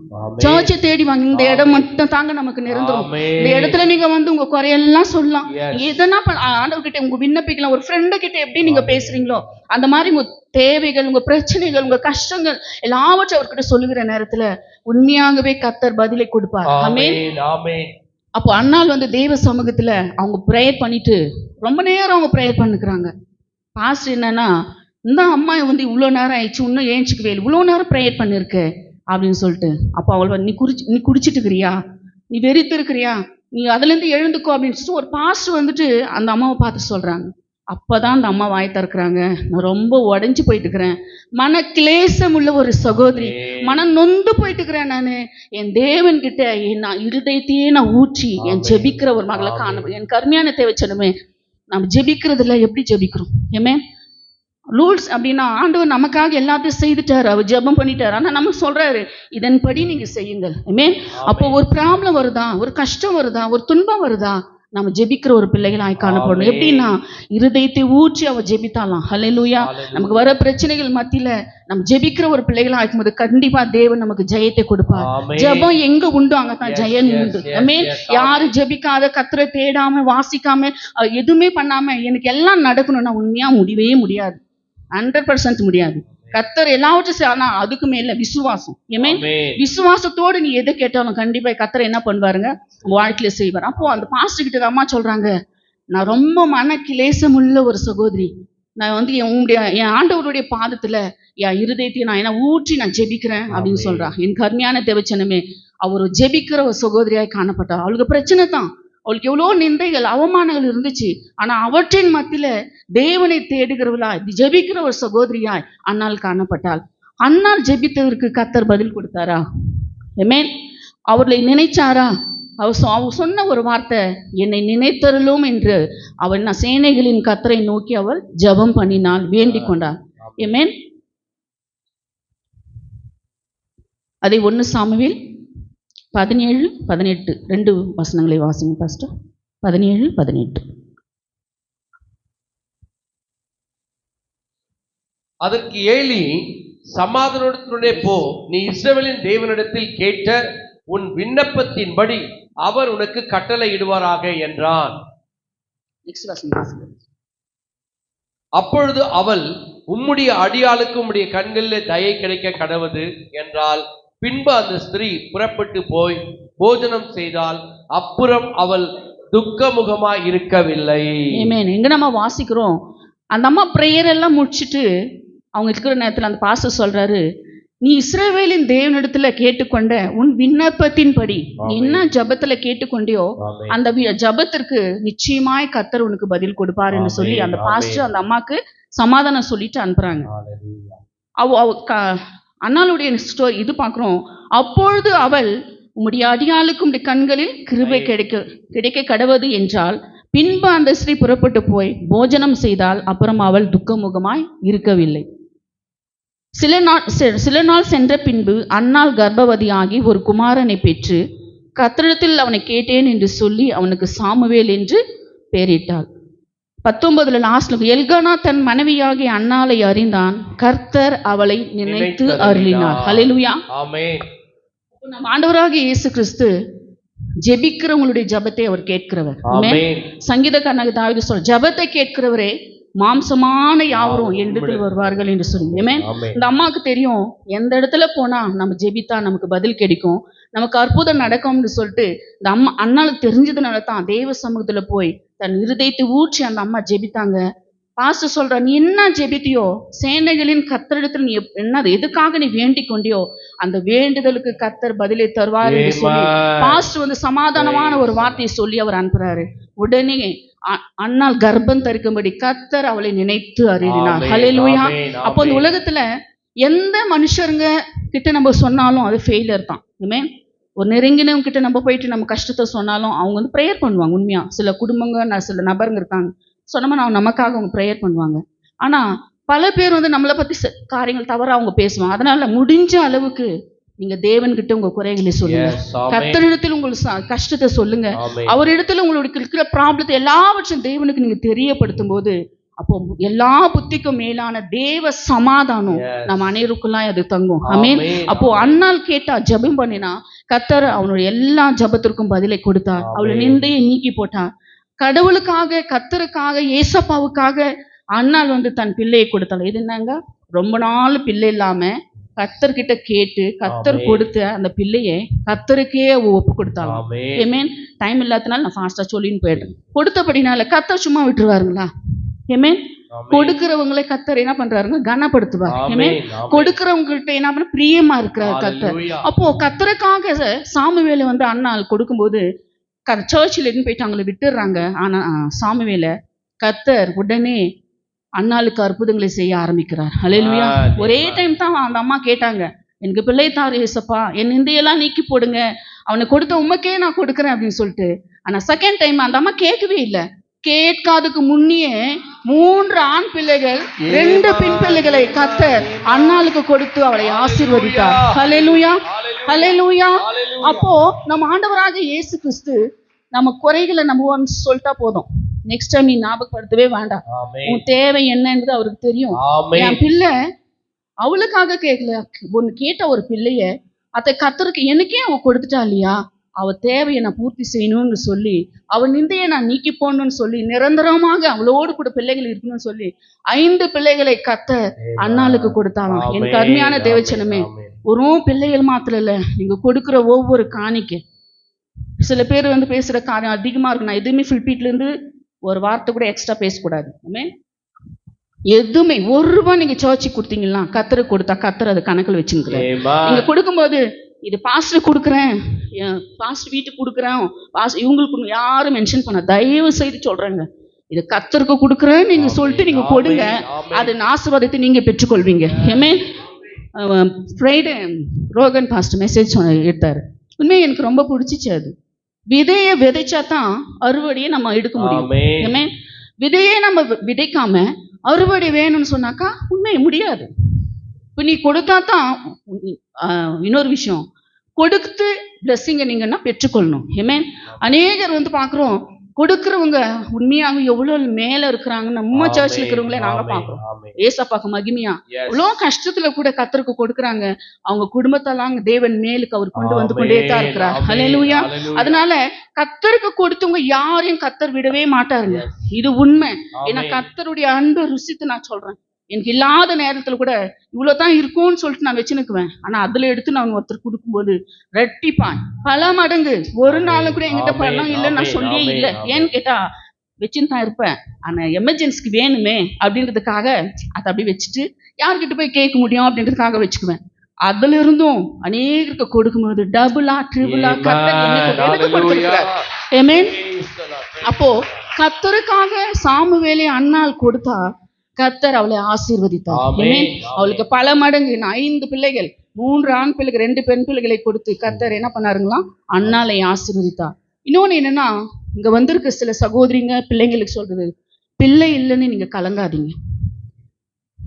சர்ச்சை தேடி வாங்க. இந்த இடம் மட்டும் தாங்க நமக்கு நிரந்தரம். இந்த இடத்துல நீங்க வந்து உங்க குறையெல்லாம் சொல்லலாம், எதனா ஆண்டவர்கிட்ட உங்க விண்ணப்பிக்கலாம். ஒரு ஃப்ரெண்டு கிட்ட எப்படி நீங்க பேசுறீங்களோ அந்த மாதிரி உங்க தேவைகள், உங்க பிரச்சனைகள், உங்க கஷ்டங்கள் எல்லாவற்றையும் அவர்கிட்ட சொல்லுகிற நேரத்துல உண்மையாகவே கர்த்தர் பதிலை கொடுப்பார். ஆமென். அப்போ அன்னாள் வந்து தேவ சமூகத்துல அவங்க ப்ரேயர் பண்ணிட்டு ரொம்ப நேரம் அவங்க ப்ரேயர் பண்ணுக்கிறாங்க. பாஸ்டர் என்னன்னா, இந்த அம்மா வந்து இவ்வளோ நேரம் ஆயிடுச்சு, இன்னும் ஏஞ்சிக்கவே இல்லை, இவ்வளோ நேரம் ப்ரேயர் பண்ணிருக்க அப்படின்னு சொல்லிட்டு. அப்போ அவள் நீ குடிச்சிட்டு இருக்கிறியா, நீ வெறித்து இருக்கிறியா, நீ அதுலேருந்து எழுந்துக்கோ அப்படின்னு சொல்லிட்டு ஒரு பாஸ்டர் வந்துட்டு அந்த அம்மாவை பார்த்து சொல்றாங்க. அப்பதான் அந்த அம்மா வாய் திறக்கிறாங்க, நான் ரொம்ப உடைஞ்சு போயிட்டு இருக்கிறேன், மன கிளேசம் உள்ள ஒரு சகோதரி, மனம் நொந்து போயிட்டு இருக்கிறேன், நான் என் தேவன் கிட்ட நான் இருதயத்தையே நான் ஊற்றி என் ஜெபிக்கிற ஒரு மகளை காண, என் கருமையான தேவச்சனமே, நம்ம ஜெபிக்கிறதுல எப்படி ஜெபிக்கிறோம்? ஆமென். ரூல்ஸ் அப்படின்னா ஆண்டவர் நமக்காக எல்லாத்தையும் செய்துட்டாரு, அவர் ஜெபம் பண்ணிட்டாரு. ஆனா நம்ம சொல்றாரு இதன்படி நீங்க செய்யுங்கள். ஆமென். அப்போ ஒரு ப்ராப்ளம் வருதா, ஒரு கஷ்டம் வருதா, ஒரு துன்பம் வருதா, நம்ம ஜெபிக்கிற ஒரு பிள்ளைகளாய் காணப்படணும். எப்படின்னா இருதயத்தை ஊற்றி அவ ஜெபித்தாலாம். ஹல்லேலூயா. நமக்கு வர பிரச்சனைகள் மத்தியில நம்ம ஜெபிக்கிற ஒரு பிள்ளைகளா இருக்கும்போது கண்டிப்பா தேவன் நமக்கு ஜெயத்தை கொடுப்பார். ஜெபம் எங்க உண்டு அங்கதான் ஜெயம் உண்டு. ஆமென். யாரு ஜெபிக்காத, கர்த்தரை தேடாம, வாசிக்காம, எதுவுமே பண்ணாம எனக்கு எல்லாம் நடக்கணும்னா உண்மையா முடியவே முடியாது. 100% முடியாது. கர்த்தர் எல்லாவற்றையும் ஆனா அதுக்கு மேல விசுவாசம். ஆமென். விசுவாசத்தோடு நீ எதை கேட்டாலும் கண்டிப்பா கர்த்தர் என்ன பண்ணுவாருங்க, வாழ்க்கையில செய்வார். அப்போ அந்த பாஸ்டர் கிட்ட அம்மா சொல்றாங்க, நான் ரொம்ப மன கிளேசமுள்ள ஒரு சகோதரி, நான் வந்து என் ஆண்டவருடைய பாதத்துல என் இருதயத்தை நான் என்ன ஊற்றி நான் ஜெபிக்கிறேன் அப்படின்னு சொல்றா. என் கருமையான தேவச்சனமே, அவர் ஜெபிக்கிற ஒரு சகோதரியாய் காணப்பட்டா. அவளுக்கு பிரச்சனை தான், அவளுக்கு எவ்வளோ நிந்தைகள் அவமானங்கள் இருந்துச்சு. ஆனா அவற்றின் மத்தியில தேவனை தேடுகிறவளாய் ஜெபிக்கிற ஒரு சகோதரியாய் அன்னாள் காணப்பட்டாள். அன்னாள் ஜெபித்ததற்கு கர்த்தர் பதில் கொடுத்தாரா? ஆமென். அவர்களை நினைச்சாரா? அவர் சொன்ன ஒரு வார்த்தை, என்னை நினைத்தருளும் என்று அவள் சேனைகளின் கர்த்தரை நோக்கி அவள் ஜெபம் பண்ணினாள், வேண்டிக் கொண்டாள். ஆமென். அதை 1 சாமுவேல் 17-18 2 வசனங்களை வாசிங்க பாஸ்டர். 17-18. அதற்கு ஏலி, சமாதானத்துடனே போ, நீ இஸ்ரவேலின் தேவனிடத்தில் கேட்ட உன் விண்ணப்பத்தின்படி அவர் உனக்கு கட்டளை இடுவாராக என்றான். அப்பொழுது அவள், உம்முடைய அடியாளுக்கு உம்முடைய கண்களில் தயை கிடைக்க கடவது என்றால், பின்பு அந்த ஸ்திரீ புறப்பட்டு போய் போஜனம் செய்தால் அப்புறம் அவள் துக்கமுகமாய் இருக்கவில்லை. ஆமென். எங்க நம்ம வாசிக்கிறோம், அந்த அம்மா பிரேயர் எல்லாம் முடிச்சுட்டு அவங்க இருக்கிற நேரத்தில் அந்த பாஸ்டர் சொல்றாரு, நீ இஸ்ரவேலின் தேவனிடத்துல கேட்டுக்கொண்ட உன் விண்ணப்பத்தின்படி என்ன ஜபத்துல கேட்டுக்கொண்டியோ அந்த ஜபத்திற்கு நிச்சயமாய் கர்த்தர் உனக்கு பதில் கொடுப்பார் என்று சொல்லி அந்த பாஸ்டர் அந்த அம்மாக்கு சமாதானம் சொல்லிட்டு அனுப்புறாங்க. அன்னாளுடைய ஸ்டோரி இது பார்க்குறோம். அப்பொழுது அவள், உம்முடைய அடியாளுக்கு உம்முடைய கண்களில் கிருபை கிடைக்க கடவது என்றால், பின்பு அந்த ஸ்திரீ புறப்பட்டு போய் போஜனம் செய்தால் அப்புறம் அவள் துக்கமுகமாய் இருக்கவில்லை. சில நாள் சென்ற பின்பு அன்னாள் கர்ப்பவதியாகி ஒரு குமாரனை பெற்று கர்த்தரிடத்தில் அவனை கேட்டேன் என்று சொல்லி அவனுக்கு சாமுவேல் என்று பெயரிட்டாள். 19 லாஸ்ட்ல, எல்கானா தன் மனைவியாகிய அன்னாளை அறிந்தான், கர்த்தர் அவளை நினைத்து அருளினார். ஹல்லேலூயா. ஆமென். நம்ம ஆண்டவராகிய இயேசு கிறிஸ்து ஜெபிக்கிறவங்களுடைய ஜெபத்தை அவர் கேட்கிறவர். ஆமென். சங்கீதக்காரனாகிய தாவீது சொல்ற, ஜெபத்தை கேட்கிறவரே மாம்சமான யாவரும் என்னிடத்தில் வருவார்கள் என்று சொல்லி. ஆமென். இந்த அம்மாவுக்கு தெரியும், எந்த இடத்துல போனா நம்ம ஜெபித்தா நமக்கு பதில் கிடைக்கும், நமக்கு அற்புதம் நடக்கும்னு சொல்லிட்டு இந்த அம்மா அண்ணாளுக்கு தெரிஞ்சதுனால தான் தேவ சமூகத்துல போய் தன் இருதயத்தை ஊற்றி அந்த அம்மா ஜெபித்தாங்க. பாஸ்டர் சொல்ற, நீ என்ன ஜெபித்தியோ, சேனைகளின் கர்த்தரிடத்தில் நீ என்ன எதுக்காக நீ வேண்டிக் கொண்டியோ அந்த வேண்டுதலுக்கு கர்த்தர் பதிலை தருவார் என்று சொல்லி பாஸ்டர் வந்து சமாதானமான ஒரு வார்த்தையை சொல்லி அவர் அனுப்புறாரு. உடனே அன்னாள் கர்ப்பம் தரிக்கும்படி கர்த்தர் அவளை நினைத்து அருளினார். ஹல்லேலூயா. அப்போ இந்த உலகத்துல எந்த மனுஷருங்க கிட்ட நம்ம சொன்னாலும் அது ஃபெயிலியர் தான். ஆமென். ஒரு நெருங்கினவங்க கிட்ட நம்ம போயிட்டு நம்ம கஷ்டத்தை சொன்னாலும் அவங்க வந்து ப்ரேயர் பண்ணுவாங்க. உண்மையா சில குடும்பங்க சில நபருங்க இருக்காங்க, சொன்னோம்னா நமக்காக அவங்க ப்ரேயர் பண்ணுவாங்க. ஆனா பல பேர் வந்து நம்மளை பத்தி காரியங்கள் தவறா அவங்க பேசுவாங்க. அதனால முடிஞ்ச அளவுக்கு நீங்க தேவன்கிட்ட உங்க குறைகளை சொல்லுங்க, கர்த்தரிடத்தில் உங்கள் கஷ்டத்தை சொல்லுங்க, அவரிடத்துல உங்களுக்கு இருக்கிற ப்ராப்ளத்தை எல்லாவற்றையும் தேவனுக்கு நீங்க தெரியப்படுத்தும் போது அப்போ எல்லா புத்திக்கும் மேலான தேவ சமாதானம் நம்ம அனைவருக்குள்ளாம் அது தங்கும். ஆமென். அப்போ அன்னாள் கேட்டா, ஜெபம் பண்ணினா கர்த்தர் அவனுடைய எல்லா ஜெபத்திற்கும் பதிலை கொடுத்தார். அவளை நிந்தையை நீக்கி போட்டார். கடவுளுக்காக, கர்த்தருக்காக, ஏசப்பாவுக்காக அன்னாள் வந்து தன் பிள்ளையை கொடுத்தாள். இது என்னங்க, ரொம்ப நாள் பிள்ளை இல்லாம கர்த்தர்கிட்ட கேட்டு கர்த்தர் கொடுத்த அந்த பிள்ளையை கர்த்தருக்கே ஒப்பு கொடுத்தாங்க. ஆமென். டைம் இல்லாதனால நான் ஃபாஸ்டா சொல்லின்னு போயிட்டேன். கொடுத்தபடினால கர்த்தர் சும்மா விட்டுருவாருங்களா? ஆமென். கொடுக்கிறவங்களை கர்த்தர் என்ன பண்றாருங்க, கனப்படுத்துவார். ஆமென். கொடுக்கிறவங்கள்ட்ட என்ன பண்ண பிரியமா இருக்கிறார் கர்த்தர். அப்போ கர்த்தருக்காக சாமுவேலை வந்து அன்னாள் கொடுக்கும்போது சர்ச்சில் இருந்து போயிட்டு அவங்களை விட்டுடுறாங்க. ஆனா சாமுவேலை கர்த்தர் உடனே அன்னாளுக்கு அற்புதங்களை செய்ய ஆரம்பிக்கிறார். ஹல்லேலூயா. ஒரே டைம் தான் அந்த அம்மா கேட்டாங்க, எனக்கு பிள்ளை தாரு ஏசப்பா, என் நிந்தையெல்லாம் நீக்கி போடுங்க, அவனை கொடுத்த உமக்கே நான் கொடுக்குறேன் அப்படின்னு சொல்லிட்டு. ஆனா செகண்ட் டைம் அந்த அம்மா கேட்கவே இல்லை. கேட்காதுக்கு முன்னியே 3 ஆண் பிள்ளைகள் 2 பெண் பிள்ளைகளை கர்த்தர் அன்னாளுக்கு கொடுத்து அவளை ஆசீர்வதித்தார். ஹல்லேலூயா, ஹல்லேலூயா. அப்போ நம்ம ஆண்டவராகிய இயேசு கிறிஸ்து நம்ம குறைகளை நம்ம ஒன்ஸ் சொல்லிட்டா போதும், நெக்ஸ்ட் டைம் நீ ஞாபகப்படுத்தவே வேண்டாம். உன் தேவை என்னன்றது அவருக்கு தெரியும். என் பிள்ளை அவளுக்காக கேட்கல, ஒன்னு கேட்ட ஒரு பிள்ளைய அதை கர்த்தருக்கு எனக்கே அவ கொடுத்துட்டா இல்லையா, அவ தேவையை நான் பூர்த்தி செய்யணும்னு சொல்லி, அவ நிந்தையை நான் நீக்கி போடணும்னு சொல்லி, நிரந்தரமாக அவளோடு கூட பிள்ளைகள் இருக்கணும்னு சொல்லி 5 பிள்ளைகளை கர்த்தர் அன்னாளுக்கு கொடுத்தாலாம். எனக்கு அருமையான தேவச்சனமே, ஒரு பிள்ளைகள் மாத்திரம் இல்ல, நீங்க கொடுக்கிற ஒவ்வொரு காணிக்கை. சில பேர் பேசுற காரியம் அதிகமா இருக்கு. நான் எதுவுமே ஃபில்பீட்ல இருந்து ஒரு வார்த்தை கூட எக்ஸ்ட்ரா பேசக்கூடாது. எதுவுமே 1 ரூபாய் நீங்க சர்ச்சுக்கு கொடுத்தீங்கன்னா கர்த்தருக்கு கொடுத்தா கர்த்தர் அது கணக்கில் வச்சுக்கிறார். நீங்க கொடுக்கும்போது இது பாஸ்டர் கொடுக்குறேன், பாஸ்டர் வீட்டுக்கு கொடுக்குறேன், இவங்களுக்கு யாரும் மென்ஷன் பண்ண, தயவு செய்து சொல்றேங்க, இது கர்த்தருக்கு கொடுக்குறேன் நீங்க சொல்லிட்டு நீங்க கொடுங்க, அது ஆசீர்வாதத்தை நீங்க பெற்றுக்கொள்வீங்க. ஃப்ரைடே ரோகன் பாஸ்டர் மெசேஜ் எடுத்தாரு, உண்மையை எனக்கு ரொம்ப பிடிச்சிச்சு. அது விதையை விதைச்சா தான் அறுவடையை நம்ம எடுக்க முடியும். விதையே நம்ம விதைக்காம அறுவடை வேணும்னு சொன்னாக்கா உண்மையை முடியாது. இப்போ நீ கொடுத்தா தான். இன்னொரு விஷயம், கொடுத்து பிளஸ்ஸிங்கை நீங்கன்னா பெற்றுக்கொள்ளணும். அநேகர் பார்க்குறோம், கொடுக்குறவங்க உண்மையாக எவ்வளவு மேல இருக்கிறாங்க. நம்ம சர்ச்சில் இருக்கிறவங்களே நாங்க பாக்குறோம். ஏசப்பாக்கு மகிமையா எவ்வளோ கஷ்டத்துல கூட கர்த்தருக்கு கொடுக்குறாங்க. அவங்க குடும்பத்தெல்லாம் தேவன் மேலுக்கு அவர் கொண்டு வந்து கொண்டே தான் இருக்கிறார். ஹல்லேலூயா. அதனால கர்த்தருக்கு கொடுத்தவங்க யாரையும் கர்த்தர் விடவே மாட்டாருங்க. இது உண்மை. ஏன்னா கர்த்தருடைய அன்பு ருசித்து நான் சொல்றேன். எனக்கு இல்லாத நேரத்துல கூட இவ்வளவுதான் இருக்கும்னு சொல்லிட்டு நான் வச்சுனுக்குவேன். ஆனா அதுல எடுத்து நான் ஒருத்தர் கொடுக்கும்போது ரெட்டிப்பான் பல மடங்கு. ஒரு நாள் கூட என்கிட்ட பணம் இல்லைன்னு நான் சொல்லியே இல்லை. ஏன்னு கேட்டா வச்சுன்னு தான் இருப்பேன். ஆனா எமர்ஜென்சிக்கு வேணுமே அப்படின்றதுக்காக அதை அப்படி வச்சுட்டு யார்கிட்ட போய் கேட்க முடியும் அப்படின்றதுக்காக வச்சுக்குவேன். அதுல இருந்தும் அநேகருக்கு கொடுக்கும்போது டபுளா ட்ரிபிளா கர்த்தர் கொடுத்திருக்கிறார். ஆமென். அப்போ கர்த்தருக்காக சாமுவேலை அன்னாள் கொடுத்தா கர்த்தர் அவளை ஆசீர்வதித்தார். அவளுக்கு பல மடங்கு 5 பிள்ளைகள், 3 ஆண் பிள்ளைகள், 2 பெண் பிள்ளைகளை கொடுத்து கர்த்தர் என்ன பண்ணாருங்களாம், அன்னாளை ஆசீர்வதித்தார். இன்னொன்னு என்னன்னா, இங்க வந்திருக்க சில சகோதரிங்க பிள்ளைங்களுக்கு சொல்றது, பிள்ளை இல்லைன்னு நீங்க கலங்காதீங்க.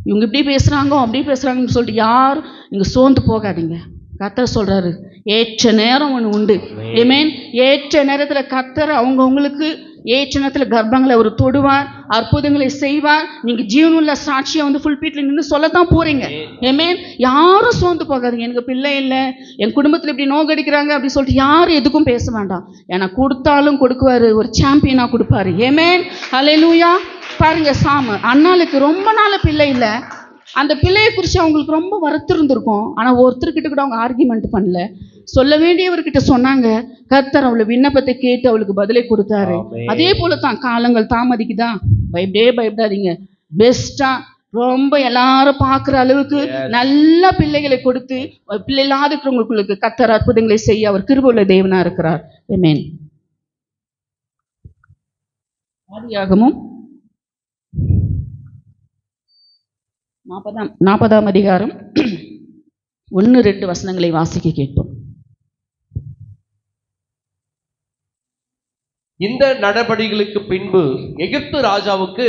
இவங்க இப்படி பேசுறாங்க அப்படி பேசுறாங்கன்னு சொல்லிட்டு யார் நீங்க சோர்ந்து போகாதீங்க. கர்த்தர் சொல்றாரு, ஏற்ற நேரம் ஒன்று உண்டு. ஆமென். ஏற்ற நேரத்துல கர்த்தர் அவங்களுக்கு ஏற்ற நேரத்துல கர்ப்பங்களை அவர் தொடுவார், அற்புதங்களை செய்வார். நீங்க ஜீவனுள்ள சாட்சியை ஃபுல்பீட்ல நின்று சொல்லத்தான் போறீங்க. ஆமென். யாரும் சோர்ந்து போகாதீங்க. எனக்கு பிள்ளை இல்லை, என் குடும்பத்துல இப்படி நோக்கடிக்கிறாங்க அப்படி சொல்லிட்டு யாரும் எதுக்கும் பேச வேண்டாம். ஏன்னா கொடுத்தாலும் கொடுக்குவாரு, ஒரு சாம்பியனா கொடுப்பாரு. ஆமென். ஹல்லேலூயா. பாருங்க, அன்னாளுக்கு ரொம்ப நாள் பிள்ளை இல்லை. அந்த பிள்ளையை குறித்து அவங்களுக்கு ரொம்ப வருத்திருந்திருக்கும். ஆனால் ஒருத்தர்கிட்ட கூட அவங்க ஆர்கியூமெண்ட் பண்ணல. சொல்ல வேண்டியவர்கிட்ட சொன்னாங்க. கர்த்தர் அவளை விண்ணப்பத்தை கேட்டு அவளுக்கு பதிலை கொடுத்தாரு. அதே போல தான் காலங்கள் தாமதிக்குதா, பயப்படாதீங்க. பெஸ்டா ரொம்ப எல்லாரும் பார்க்குற அளவுக்கு நல்ல பிள்ளைகளை கொடுத்து பிள்ளை இல்லாத இருக்கிறவங்களுக்கு கர்த்தர் அற்புதங்களை செய்ய அவர் கிருபையுள்ள தேவனா இருக்கிறார். ஆமென். ஆதியாகமம் 40ஆம் அதிகாரம் 1-2 வசனங்களை வாசிக்க கேட்போம். இந்த நடபடிகளுக்கு பின்பு எகிப்து ராஜாவுக்கு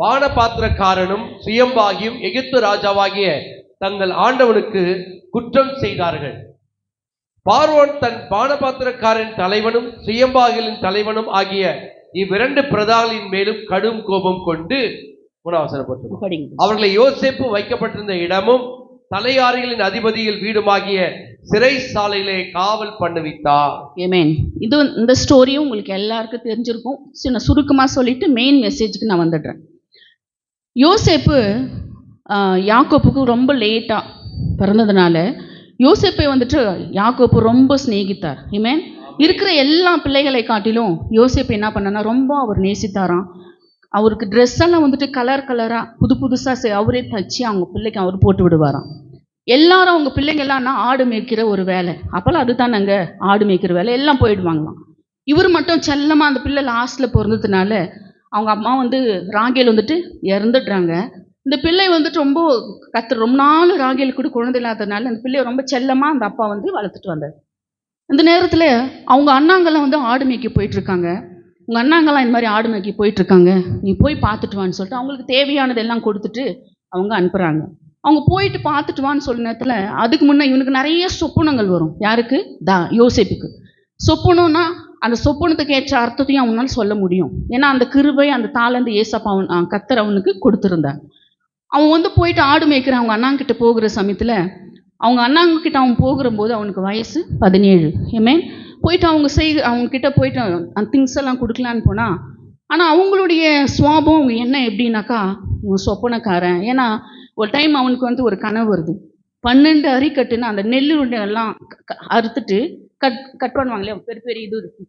பானபாத்திரக்காரனும் சுயம்பாகியும் எகிப்து ராஜாவாகிய தங்கள் ஆண்டவனுக்கு குற்றம் செய்தார்கள். பார்வோன் தன் பானபாத்திரக்காரன் தலைவனும் சுயம்பாகிகளின் தலைவனும் ஆகிய இவ்விரண்டு பிரதானின் மேலும் கடும் கோபம் கொண்டு அவர்களை யோசேப்பு வைக்கப்பட்டிருந்த இடமும் தலையாரிகளின் அதிபதியில் வீடுமாகிய சிறை சாலையிலே காவல் பண்ணுவித்தார். ஆமென். இந்த ஸ்டோரியும் உங்களுக்கு எல்லாருக்கும் தெரிஞ்சிருக்கும். சின்ன சுருக்கமா சொல்லிட்டு மெயின் மெசேஜுக்கு நான் வந்துடுறேன். யோசேப்பு யாக்கோப்புக்கு ரொம்ப லேட்டா பிறந்ததுனால யோசேப்பை யாக்கோப்பு ரொம்ப சிநேகித்தார். ஆமென். இருக்கிற எல்லா பிள்ளைகளை காட்டிலும் யோசேப்பு என்ன பண்ணனா ரொம்ப அவர் நேசித்தாராம். அவருக்கு ட்ரெஸ் எல்லாம் கலர் கலரா புதுசா அவரே தச்சு அவங்க பிள்ளைக்கு அவர் போட்டு விடுவாராம். எல்லாரும் அவங்க பிள்ளைங்க எல்லாம் ஆடு மேய்க்கிற ஒரு வேலை, அப்பெல்லாம் அதுதானங்க ஆடு மேய்க்கிற வேலை, எல்லாம் போயிடுவாங்களாம். இவர் மட்டும் செல்லமா அந்த பிள்ளை லாஸ்ட்ல பிறந்ததுனால அவங்க அம்மா ராகேல் இறந்துடுறாங்க. இந்த பிள்ளை ரொம்ப ரொம்ப நாள் ராகேல் கூட குழந்தை இல்லாததுனால அந்த பிள்ளைய ரொம்ப செல்லமா அந்த அப்பா வளர்த்துட்டு வந்தார். இந்த நேரத்துல அவங்க அண்ணாங்கெல்லாம் ஆடு மேய்க்க போயிட்டு இருக்காங்க. உங்கள் அண்ணாங்கெல்லாம் இந்த மாதிரி ஆடு மேய்க்கி போயிட்டுருக்காங்க, நீ போய் பார்த்துட்டு வான்னு சொல்லிட்டு அவங்களுக்கு தேவையானதெல்லாம் கொடுத்துட்டு அவங்க அனுப்புகிறாங்க. அவங்க போயிட்டு பார்த்துட்டு வான்னு சொல்ல நேரத்தில் அதுக்கு முன்னே இவனுக்கு நிறைய சொப்பனங்கள் வரும். யாருக்கு? யோசேப்புக்கு. சொப்பனம்னா அந்த சொப்பனத்துக்கு ஏற்ற அர்த்தத்தையும் அவனால் சொல்ல முடியும். ஏன்னா அந்த கிருபை, அந்த தாளந்து ஏசப்பா கர்த்தர் அவனுக்கு கொடுத்துருந்தாங்க. அவன் போயிட்டு ஆடு மேய்க்கிற அவங்க அண்ணாங்கிட்ட போகிற சமயத்தில் அவங்க அண்ணாங்கிட்ட அவன் போகிறபோது அவனுக்கு வயசு 17. போயிட்டு அவங்கக்கிட்ட போயிட்டு அந்த திங்ஸ் எல்லாம் கொடுக்கலான்னு போனால், ஆனால் அவங்களுடைய சுவாபம் அவங்க என்ன எப்படின்னாக்கா, இவன் சொப்பனக்காரன். ஏன்னா ஒரு டைம் அவனுக்கு ஒரு கனவு வருது. 12 அரிக்கட்டுன்னு அந்த நெல்லுடைய எல்லாம் அறுத்துட்டு கட் பண்ணுவாங்களே, பெரிய பெரிய இது இருக்கு,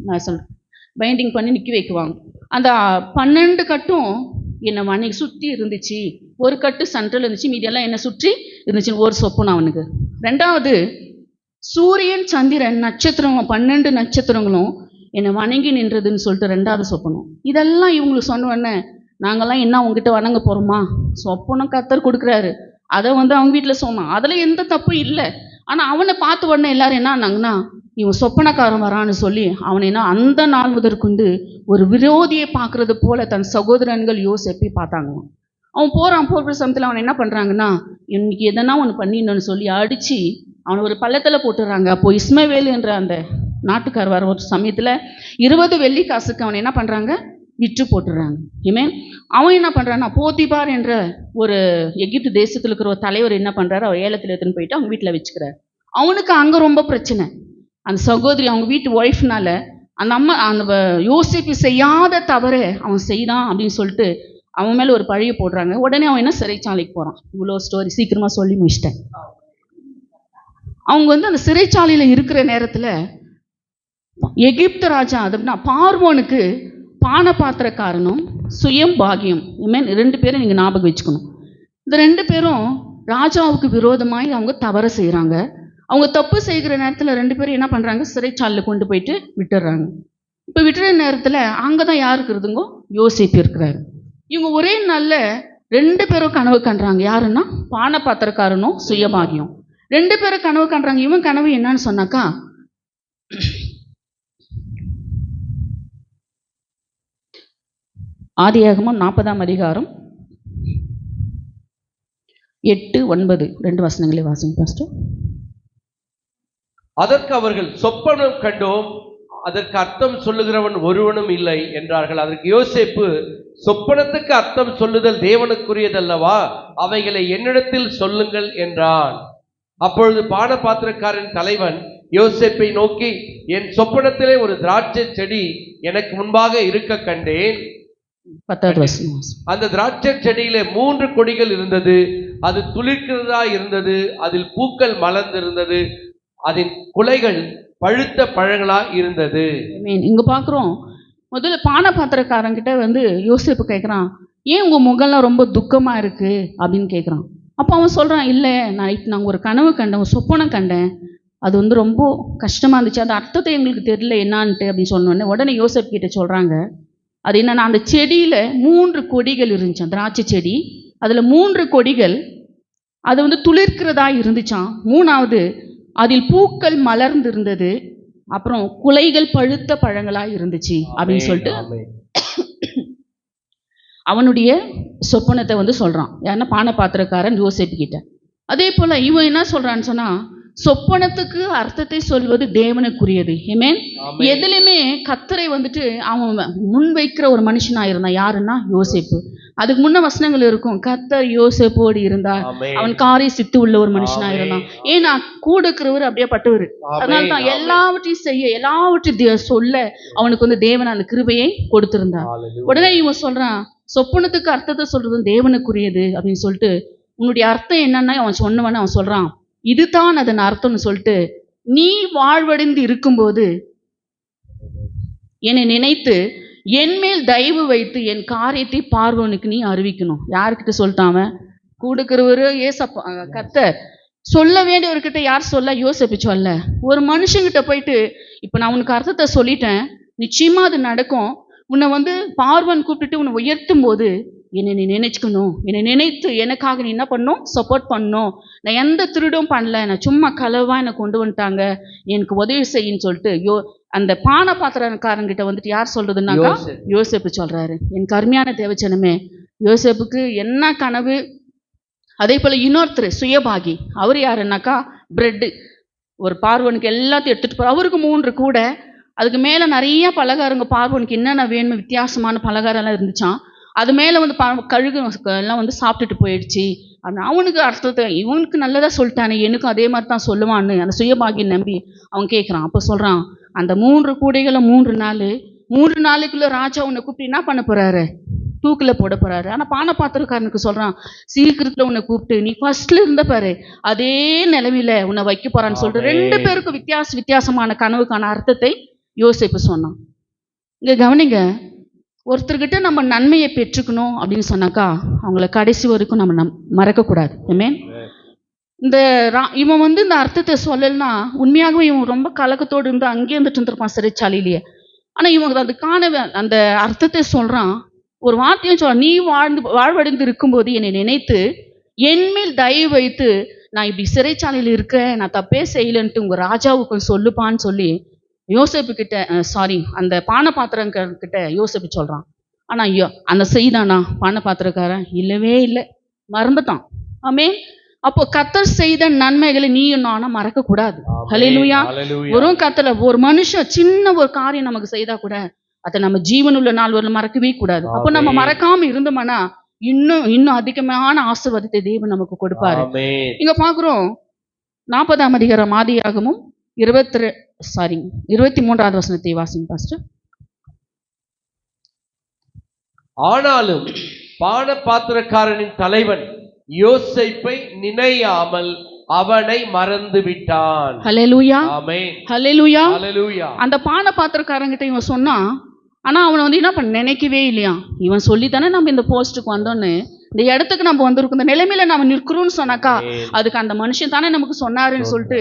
நான் சொல்கிறேன், பைண்டிங் பண்ணி நிற்க வைக்குவாங்க. அந்த 12 கட்டும் என்னை அன்னைக்கு சுற்றி இருந்துச்சு. ஒரு கட்டு சென்ட்ரல் இருந்துச்சு, மீதியெல்லாம் என்னை சுற்றி இருந்துச்சுன்னு ஒரு சொப்பனம் அவனுக்கு. ரெண்டாவது, சூரியன் சந்திரன் நட்சத்திரம் 12 நட்சத்திரங்களும் என்னை வணங்கி நின்றதுன்னு சொல்லிட்டு ரெண்டாவது சொப்பனம். இதெல்லாம் இவங்களுக்கு சொன்ன உடனே, நாங்கள்லாம் என்ன அவங்ககிட்ட வணங்க போகிறோமா? சொப்பனம் கர்த்தர் கொடுக்குறாரு, அதை அவங்க வீட்டில் சொன்னான். அதில் எந்த தப்பும் இல்லை. ஆனால் அவனை பார்த்த உடனே எல்லாரும் என்ன ஆனாங்கன்னா, இவன் சொப்பனக்காரன் வரான்னு சொல்லி அவனை அந்த நாள் முதற்கொண்டு ஒரு விரோதியை பார்க்கறது போல தன் சகோதரன்கள் யோசேப்பை பார்த்தாங்க. அவன் போகிற சமயத்தில் அவனை என்ன பண்ணுறாங்கன்னா, இன்னைக்கு எதனா ஒன்று பண்ணிடணும்னு சொல்லி அடித்து அவனை ஒரு பள்ளத்தில் போட்டுடுறாங்க. அப்போது இஸ்மவேல் என்ற அந்த நாட்டுக்கார் வர ஒரு சமயத்தில் 20 வெள்ளி காசுக்கு அவனை என்ன பண்ணுறாங்க, விற்று போட்டுடுறாங்க. அவன் என்ன பண்ணுறான்னா, போத்திபார் என்ற ஒரு எகிப்து தேசத்தில் இருக்கிற ஒரு தலைவர் என்ன பண்ணுறாரு, அவர் ஏலத்தில் எடுத்துன்னு போயிட்டு அவங்க வீட்டில் வச்சுக்கிறார். அவனுக்கு அங்கே ரொம்ப பிரச்சனை. அந்த சகோதரி அவங்க வீட்டு ஒய்ஃப்னால அந்த யோசிப்பு செய்யாத தவறு அவன் செய்தான் அப்படின்னு சொல்லிட்டு அவன் மேலே ஒரு பழியை போடுறாங்க. உடனே அவன் என்ன சிறைச்சாலைக்கு போகிறான். இவ்வளோ ஸ்டோரி சீக்கிரமாக சொல்லி முடிச்சிட்டேன். அவங்க அந்த சிறைச்சாலையில் இருக்கிற நேரத்தில் எகிப்து ராஜா அதுனா பார்வோனுக்கு பானபாத்திரக்காரனும் சுயம் பாகியம் 2 பேரும் நீங்கள் ஞாபகம் வச்சுக்கணும். இந்த 2 பேரும் ராஜாவுக்கு விரோதமாய் அவங்க தவறு செய்கிறாங்க. அவங்க தப்பு செய்கிற நேரத்தில் 2 பேரும் என்ன பண்ணுறாங்க, சிறைச்சாலையில் கொண்டு போயிட்டு விட்டுடுறாங்க. இப்போ விட்டுற நேரத்தில் அங்கே தான் யார் இருக்கிறதுங்கோ, யோசேப்பு இருக்கிறாரு. இவங்க ஒரே நாளில் 2 பேரும் கனவு கண்டுறாங்க. யாருன்னா, பானபாத்திரக்காரனும் சுயபாகியம் 2 பேரும் கனவு கண்டுறாங்க. இவன் கனவு என்னன்னு சொன்னாக்கா, ஆதியாகமம் 40ஆம் அதிகாரம் 8, 9 2 வசனங்களை வாசிங்க பாஸ்டர். அதற்கு அவர்கள், சொப்பனம் கண்டோம், அதற்கு அர்த்தம் சொல்லுகிறவன் ஒருவனும் இல்லை என்றார்கள். அதற்கு யோசேப்பு, சொப்பனத்துக்கு அர்த்தம் சொல்லுதல் தேவனுக்குரியதல்லவா, அவைகளை என்னிடத்தில் சொல்லுங்கள் என்றான். அப்பொழுது பானபாத்திரக்காரன் தலைவன் யோசேப்பை நோக்கி, என் சொப்பனத்திலே ஒரு திராட்சை செடி எனக்கு முன்பாக இருக்க கண்டேன். 10வது வசனம். அந்த திராட்சை செடியில 3 கொடிகள் இருந்தது, அது துளிர்க்கிறதா இருந்தது, அதில் பூக்கள் மலர்ந்திருந்தது, அதன் குலைகள் பழுத்த பழங்களா இருந்தது. இங்க பாக்குறோம், முதல்ல பானபாத்திரக்காரங்கிட்ட யோசேப்பு கேட்குறான், ஏன் உங்க முகம்லாம் ரொம்ப துக்கமா இருக்கு அப்படின்னு கேட்குறான். அப்போ அவன் சொல்றான், இல்லை நாங்கள் ஒரு கனவு கண்டேன், சொப்பனம் கண்டேன், அது ரொம்ப கஷ்டமா இருந்துச்சு, அந்த அர்த்தத்தை எங்களுக்கு தெரியல என்னான்ட்டு அப்படின்னு சொன்னோடனே உடனே யோசேப்பு கிட்ட சொல்றாங்க, அது என்னன்னா, அந்த செடியில 3 கொடிகள் இருந்துச்சான், திராட்சை செடி. அதுல 3 கொடிகள் அது துளிர்க்கிறதா இருந்துச்சான். 3வது, அதில் பூக்கள் மலர்ந்து இருந்தது, அப்புறம் குலைகள் பழுத்த பழங்களா இருந்துச்சு அப்படின்னு சொல்லிட்டு அவனுடைய சொப்பனத்தை சொல்றான். யாருன்னா, பானபாத்திரக்காரன் யோசேப்பு கிட்ட. அதே போல இவன் என்ன சொல்றான்னு சொன்னா, சொப்பனத்துக்கு அர்த்தத்தை சொல்வது தேவனுக்குரியது. எதுலையுமே கர்த்தரை அவன் முன் வைக்கிற ஒரு மனுஷனா இருந்தான். யாருன்னா, யோசேப்பு. அதுக்கு முன்ன வசனங்கள் இருக்கும், கர்த்தர் யோசேப்போடு இருந்தார், அவன் காரிய சித்து உள்ள ஒரு மனுஷனா இருந்தான். ஏன்னா கூட இருக்கிறவர் அப்படியே பட்டவர். அதனால்தான் எல்லாவற்றையும் செய்ய, எல்லாவற்றையும் சொல்ல அவனுக்கு தேவன் அந்த கிருபையை கொடுத்திருந்தார். உடனே இவன் சொல்றான், சொப்பனத்துக்கு அர்த்தத்தை சொல்றது தேவனுக்குரியது அப்படின்னு சொல்லிட்டு, உன்னுடைய அர்த்தம் என்னன்னா அவன் சொன்னவன அவன் சொல்றான், இதுதான் அதன் அர்த்தம்னு சொல்லிட்டு, நீ வாழ்வடைந்து இருக்கும்போது என்னை நினைத்து என் மேல் தயவு வைத்து என் காரியத்தை பார்வோனுக்கு நீ அறிவிக்கணும். யாருக்கிட்ட சொல்லிட்டான் அவன்? கூடுக்கிறவரு ஏசப்பா கர்த்தர். சொல்ல வேண்டியவர்கிட்ட யார் சொல்ல? யோசேப்பு சொல்ல. ஒரு மனுஷங்கிட்ட போயிட்டு, இப்போ நான் உனக்கு அர்த்தத்தை சொல்லிட்டேன், நிச்சயமா அது நடக்கும், உன்னை பார்வன் கூப்பிட்டுட்டு உன்னை உயர்த்தும் போது என்னை நீ நினைச்சுக்கணும், என்னை நினைத்து எனக்காக நீ என்ன பண்ணணும், சப்போர்ட் பண்ணணும். நான் எந்த திருடும் பண்ணல, நான் சும்மா களவா என்னை கொண்டு வந்துட்டாங்க, எனக்கு உதவி செய்யின்னு சொல்லிட்டு அந்த பானை பாத்திரக்காரங்கிட்ட வந்துட்டு யார் சொல்றதுன்னாக்கா யோசேப்பு. யோசேப்பு சொல்றாரு. என் கருமையான தேவச்சனமே, யோசேப்புக்கு என்ன கனவு. அதே போல இன்னொருத்தர் சுயபாகி, அவர் யாருன்னாக்கா பிரெட்டு, ஒரு பார்வனுக்கு எல்லாத்தையும் எடுத்துட்டு போற, அவருக்கு 3 கூடை, அதுக்கு மேல நிறைய பலகாரங்க, பார்வனுக்கு என்னென்ன வேணுமோ வித்தியாசமான பலகாரம் எல்லாம் இருந்துச்சான். அது மேல வந்து கழுகு எல்லாம் வந்து சாப்பிட்டுட்டு போயிடுச்சு அப்படின்னு அவனுக்கு அர்த்தத்தை, இவனுக்கு நல்லதா சொல்லிட்டானே, எனக்கும் அதே மாதிரி தான் சொல்லுவான்னு அந்த சுயபாகி நம்பி அவன் கேட்குறான். அப்போ சொல்றான், அந்த 3 கூடைகளை 3 நாளுக்குள்ள ராஜா உன்னை கூப்பிட்டு என்ன பண்ண போறாரு, தூக்கில் போட போறாரு. ஆனா பானை பாத்திரக்காரனுக்கு சொல்றான், சீக்கிரத்துல உன்னை கூப்பிட்டு நீ ஃபர்ஸ்ட்ல இருந்த பாரு அதே நிலைமையில உன்னை வைக்க போறான்னு சொல்லிட்டு 2 பேருக்கும் வித்தியாசமான கனவுக்கான அர்த்தத்தை யோசேப்பு சொன்னான். இங்க கவனிங்க, ஒருத்தர்கிட்ட நம்ம நன்மையை பெற்றுக்கணும் அப்படின்னு சொன்னாக்கா அவங்கள கடைசி வரைக்கும் நம்ம மறக்கக்கூடாது. ஆமென். இந்த இவன் வந்து இந்த அர்த்தத்தை சொல்லலைன்னா உண்மையாகவே இவன் ரொம்ப கலக்கத்தோடு இருந்து அங்கேயே இருந்துட்டு இருந்திருப்பான் சிறைச்சாலையிலேயே. ஆனா இவங்க அதுக்கான அந்த அர்த்தத்தை சொல்றான். ஒரு வார்த்தையும் சொல்றான், நீ வாழ்வடைந்து இருக்கும்போது என்னை நினைத்து என்மேல் தயவு வைத்து நான் இப்படி சிறைச்சாலையில் இருக்கேன், நான் தப்பே செய்யலன்ட்டு உங்க ராஜாவுக்கு சொல்லுப்பான்னு சொல்லி யோசேப்பு கிட்ட அந்த பானை பாத்திரங்கிட்ட யோசேப்பு சொல்றான். ஆனா ஐயோ அந்த செய்தானா பானை பாத்திரக்காரன்? இல்லவே இல்லை, மறந்துட்டான். ஆமென். அப்போ கர்த்தர் செய்த நன்மைகளை நீயும் நானும் மறக்க கூடாது. ஹல்லேலூயா. வெறும் கர்த்தர் ஒரு மனுஷன் சின்ன ஒரு காரியம் நமக்கு செய்தா கூட அதை நம்ம ஜீவனுள்ள நாள் வரல மறக்கவே கூடாது. அப்போ நம்ம மறக்காம இருந்தோம்னா இன்னும் அதிகமான ஆசீர்வாதத்தை தேவன் நமக்கு கொடுப்பாரு. இங்க பாக்குறோம் 40ஆம் அதிகாரம் ஆதியாகமும் 23வது வசனத்தை வாசிங்க பாஸ்டர். ஆனாலும் பான பாத்திரக்காரனின் தலைவன் யோசேப்பை நினையாமல் அவனை மறந்து விட்டான். ஹல்லேலூயா. ஆமென். ஹல்லேலூயா. ஹல்லேலூயா. அந்த பானை பாத்திரக்காரங்கிட்ட இவன் சொன்னான். ஆனா அவனை வந்து என்ன பண்ண நினைக்கவே இல்லையா. இவன் சொல்லித்தானே நம்ம இந்த போஸ்ட்டுக்கு வந்தோன்னு, இந்த இடத்துக்கு நம்ம வந்திருக்கோம், இந்த நிலைமையில நம்ம நிற்கிறோம்னு சொன்னாக்கா அதுக்கு அந்த மனுஷன் தானே நமக்கு சொன்னாருன்னு சொல்லிட்டு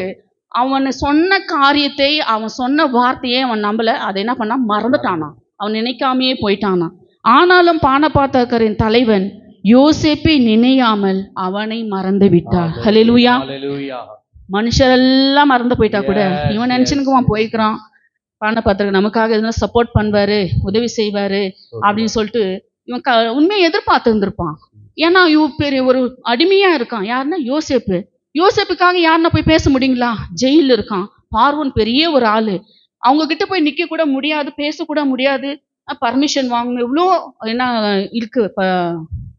அவனை சொன்ன காரியத்தை, அவன் சொன்ன வார்த்தையே அவன் நம்பல. அதை என்ன பண்ணா மறந்துட்டானா, அவன் நினைக்காமையே போயிட்டானா. ஆனாலும் பானை பாத்திரக்காரரின் தலைவன் யோசேப்பை நினையாமல் அவனை மறந்து விட்டார். ஹல்லேலூயா. மனுஷரெல்லாம் மறந்து போயிட்டா கூட இவன் நினைச்சுக்குவான் போய்க்கிறான், பானை பாத்திரக்காரர் நமக்காக எதுனா சப்போர்ட் பண்ணுவாரு, உதவி செய்வாரு அப்படின்னு சொல்லிட்டு இவன் உண்மையை எதிர்பார்த்து இருந்திருப்பான். ஏன்னா இவன் பெரிய ஒரு அடிமையா இருக்கான். யாருன்னா யோசேப்பு. யோசேப்புக்காக யாருன்னா போய் பேச முடியுங்களா? ஜெயில இருக்கான். பார்வோன் பெரிய ஒரு ஆளு, அவங்க கிட்ட போய் நிக்க கூட முடியாது, பேசக்கூட முடியாது, பர்மிஷன் வாங்கணும், இவ்வளோ என்ன இருக்கு.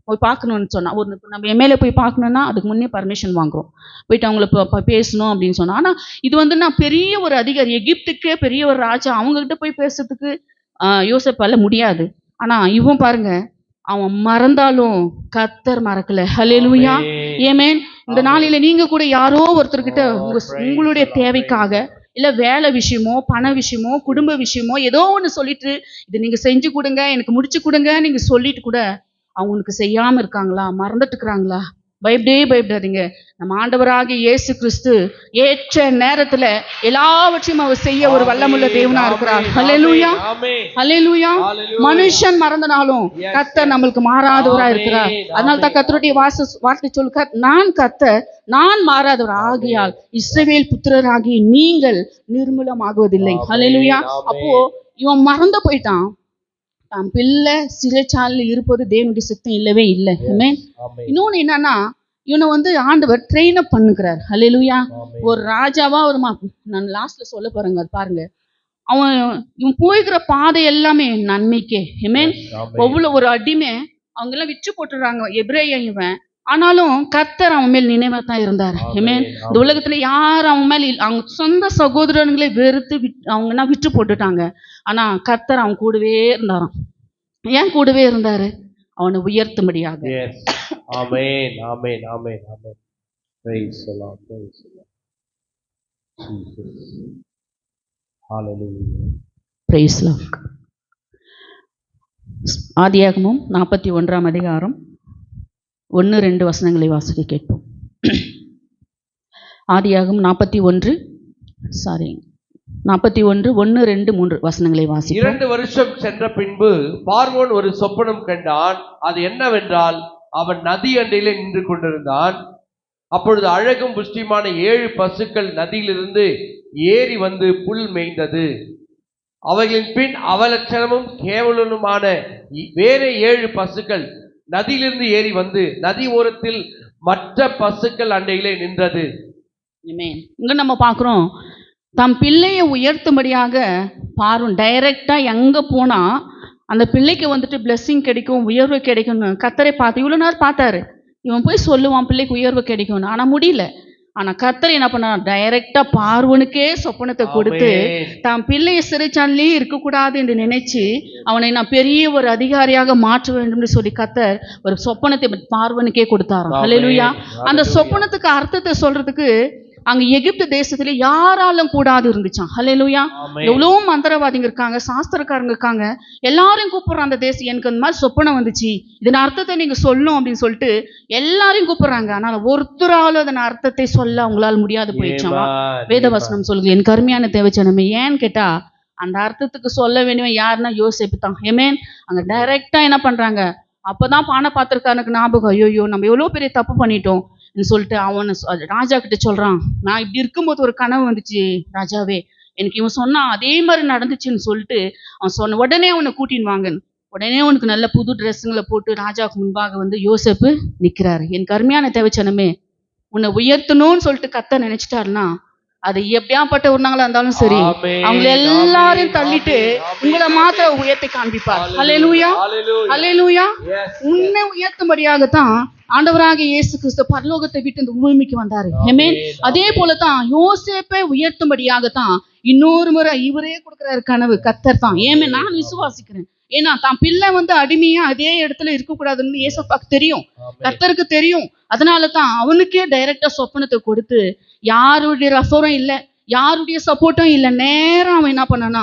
போய் பார்க்கணும்னு சொன்னா, ஒரு நம்ம எம்எல்ஏ போய் பார்க்கணும்னா அதுக்கு முன்னே பர்மிஷன் வாங்குறோம், போயிட்டு அவங்கள பேசணும் அப்படின்னு சொன்னா. ஆனா இது வந்து நான் பெரிய ஒரு அதிகாரி, எகிப்துக்கே பெரிய ஒரு ராஜா, அவங்ககிட்ட போய் பேசுறதுக்கு யோசேப்பால முடியாது. ஆனா இவன் பாருங்க, அவன் மறந்தாலும் கர்த்தர் மறக்கல. ஹல்லேலூயா. ஆமென். இந்த நாளில நீங்க கூட யாரோ ஒருத்தர்கிட்ட உங்களுடைய தேவைக்காக, இல்ல வேலை விஷயமோ, பண விஷயமோ, குடும்ப விஷயமோ ஏதோ ஒண்ணு சொல்லிட்டு இது நீங்க செஞ்சு கொடுங்க, எனக்கு முடிச்சு கொடுங்க நீங்க சொல்லிட்டு கூட அவங்களுக்கு செய்யாம இருக்காங்களா, மறந்துட்டு இருக்கிறாங்களா? பயப்படாதீங்க. நம்ம ஆண்டவராகிய இயேசு கிறிஸ்து ஏற்ற நேரத்துல எல்லாவற்றையும் அவர் செய்ய ஒரு வல்லமுள்ள தேவனா இருக்கிறார். ஹல்லேலூயா. ஹல்லேலூயா. மனுஷன் மறந்தனாலும் கர்த்தர் நம்மளுக்கு மாறாதவரா இருக்கிறார். அதனால தான் கர்த்தருடைய வார்த்தை சொல்லுங்க, நான் கர்த்தர், நான் மாறாதவர் ஆகியால் இஸ்ரவேல் புத்திரராகி நீங்கள் நிர்மூலமாகுவதில்லை. ஹல்லேலூயா. அப்போ இவன் மறந்து போயிட்டான், தன் பிள்ளை சிறைச்சாலையில் இருப்பது தேவனுடைய சித்தம் இல்லவே இல்லை. இன்னொன்னு என்னன்னா, இவனை வந்து ஆண்டவர் ட்ரெயின் அப் பண்ணுகிறார். ஹல்லேலூயா. ஒரு ராஜாவா ஒரு நான் லாஸ்ட்ல சொல்ல போறேங்க, அது பாருங்க. இவன் போய்கிற பாதை எல்லாமே நன்மைக்கே. ஆமென். ஒவ்வொரு ஒரு அடிமை அவங்க எல்லாம் விற்று போட்டுறாங்க, எபிரேயன் இவன். ஆனாலும் கர்த்தர் அவன் மேல் நினைவா தான் இருந்தார். ஆமென். இந்த உலகத்துல யார் அவன் மேல், அவங்க சொந்த சகோதரன்களை வெறுத்து அவங்க எல்லாம் விற்று போட்டுட்டாங்க. ஆனா கர்த்தர் அவன் கூடவே இருந்தாராம். ஏன் கூடவே இருந்தாரு? அவனை உயர்த்தும்படியாக. ஆமென். ஆமென். ஆமென். ஆமென். praise the Lord. praise the Lord. Jesus. hallelujah. praise the Lord. ஆதியாகமம் 41ஆம் அதிகாரம் 1-2 வசனங்களை வாசிக்க கேட்போம். ஆதியாகமம் 41 1-2-3 வசனங்களை வாசிப்போம். 2 வருஷம் சென்ற பின்பு பார்வோன் ஒரு சொப்பனம் கண்டான். அது என்னவென்றால், அவன் நதி அண்டையிலே நின்று கொண்டிருந்தான். அப்பொழுது அழகும் புஷ்டிமான 7 பசுக்கள் நதியிலிருந்து ஏறி வந்து புல் மேய்ந்தது. அவைகளின் பின் அவலட்சணமும் கேவலனுமான வேற 7 பசுக்கள் நதியிலிருந்து ஏறி வந்து நதி ஓரத்தில் மற்ற பசுக்கள் அண்டையிலே நின்றது. இங்க நம்ம பார்க்கிறோம், தம் பிள்ளையை உயர்த்தும்படியாக பார்வன் டைரக்டா எங்க போனா அந்த பிள்ளைக்கு வந்துட்டு பிளெஸ்ஸிங் கிடைக்கும், உயர்வு கிடைக்கும்னு கர்த்தரை பார்த்து இவ்வளவு நேரம் பார்த்தாரு. இவன் போய் சொல்லுவான் பிள்ளைக்கு உயர்வு கிடைக்கும்னு, ஆனா முடியல. ஆனா கர்த்தர் என்ன பண்ணா, டைரக்டா பார்வனுக்கே சொப்பனத்தை கொடுத்து தான் பிள்ளையை சிறைச்சாலையிலே இருக்கக்கூடாது என்று நினைச்சு அவனை நான் பெரிய ஒரு அதிகாரியாக மாற்ற வேண்டும் என்று சொல்லி கர்த்தர் ஒரு சொப்பனத்தை பார்வனுக்கே கொடுத்தாராம். அல்லேலூயா. அந்த சொப்பனத்துக்கு அர்த்தத்தை சொல்றதுக்கு அங்க எகிப்து தேசத்துல யாராலும் கூடாது இருந்துச்சான். அல்லேலூயா. எவ்வளவு மந்திரவாதிங்க இருக்காங்க, சாஸ்திரக்காரங்க இருக்காங்க, எல்லாரையும் கூப்பிடுறான் அந்த தேசம். எனக்கு அந்த மாதிரி சொப்பனம் வந்துச்சு, இதன் அர்த்தத்தை நீங்க சொல்லும் அப்படின்னு சொல்லிட்டு எல்லாரையும் கூப்பிடுறாங்க. ஆனால் ஒருத்தராலும் அதன் அர்த்தத்தை சொல்ல அவங்களால முடியாது போயிடுச்சாமா. வேதவசனம் சொல்லுது, என் கருமையான தேவச்சனமே. ஏன்னு கேட்டா அந்த அர்த்தத்துக்கு சொல்ல வேண்டியவன் யாருன்னா யோசேப்பு தான். ஏமேன். அங்க டைரக்டா என்ன பண்றாங்க, அப்பதான் பானை பாத்திரக்காரனுக்கு ஞாபகம், ஐயோ நம்ம எவ்வளவு பெரிய தப்பு பண்ணிட்டோம் சொல்லிட்டு அவனை ராஜா கிட்ட சொல்றான், நான் இப்படி இருக்கும்போது ஒரு கனவு வந்துச்சு ராஜாவே, எனக்கு இவன் சொன்னா அதே மாதிரி நடந்துச்சுன்னு சொல்லிட்டு அவன் சொன்ன உடனே அவனை கூட்டின்னு வாங்க. உடனே அவனுக்கு நல்ல புது ட்ரெஸ்ஸுங்களை போட்டு ராஜாவுக்கு முன்பாக வந்து யோசேப்பு நிக்கிறாரு. என் கருமையான தேவச்சனமே, உன்னை உயர்த்தணும்னு சொல்லிட்டு கர்த்தர் நினைச்சிட்டாருன்னா அது எப்படியாப்பட்ட உருவங்களா இருந்தாலும் சரி, அவங்க எல்லாரையும் தள்ளிட்டு உங்களை மாத்திர உயர்த்தி காண்பிப்பார். அல்லேலூயா, அல்லேலூயா. உன்னை உயர்த்தும்படியாகத்தான் ஆண்டவராக இயேசு கிறிஸ்து பரலோகத்தை விட்டு இந்த பூமிக்கு வந்தாரு. ஆமென். அதே போலதான் யோசேப்பை உயர்த்தும்படியாகத்தான் இன்னொரு முறை இவரே கொடுக்கிறாரு கனவு, கர்த்தர் தான். ஏமே நான் விசுவாசிக்கிறேன். ஏன்னா தான் பிள்ளை வந்து அடிமையா அதே இடத்துல இருக்கக்கூடாதுன்னு ஏசப்பாக்கு தெரியும், கர்த்தருக்கு தெரியும். அதனால தான் அவனுக்கே டைரக்டா சொப்பனத்தை கொடுத்து யாருடைய ரசோரம் இல்லை, யாருடைய சப்போர்ட்டும் இல்லை, நேரம் அவன் என்ன பண்ணானா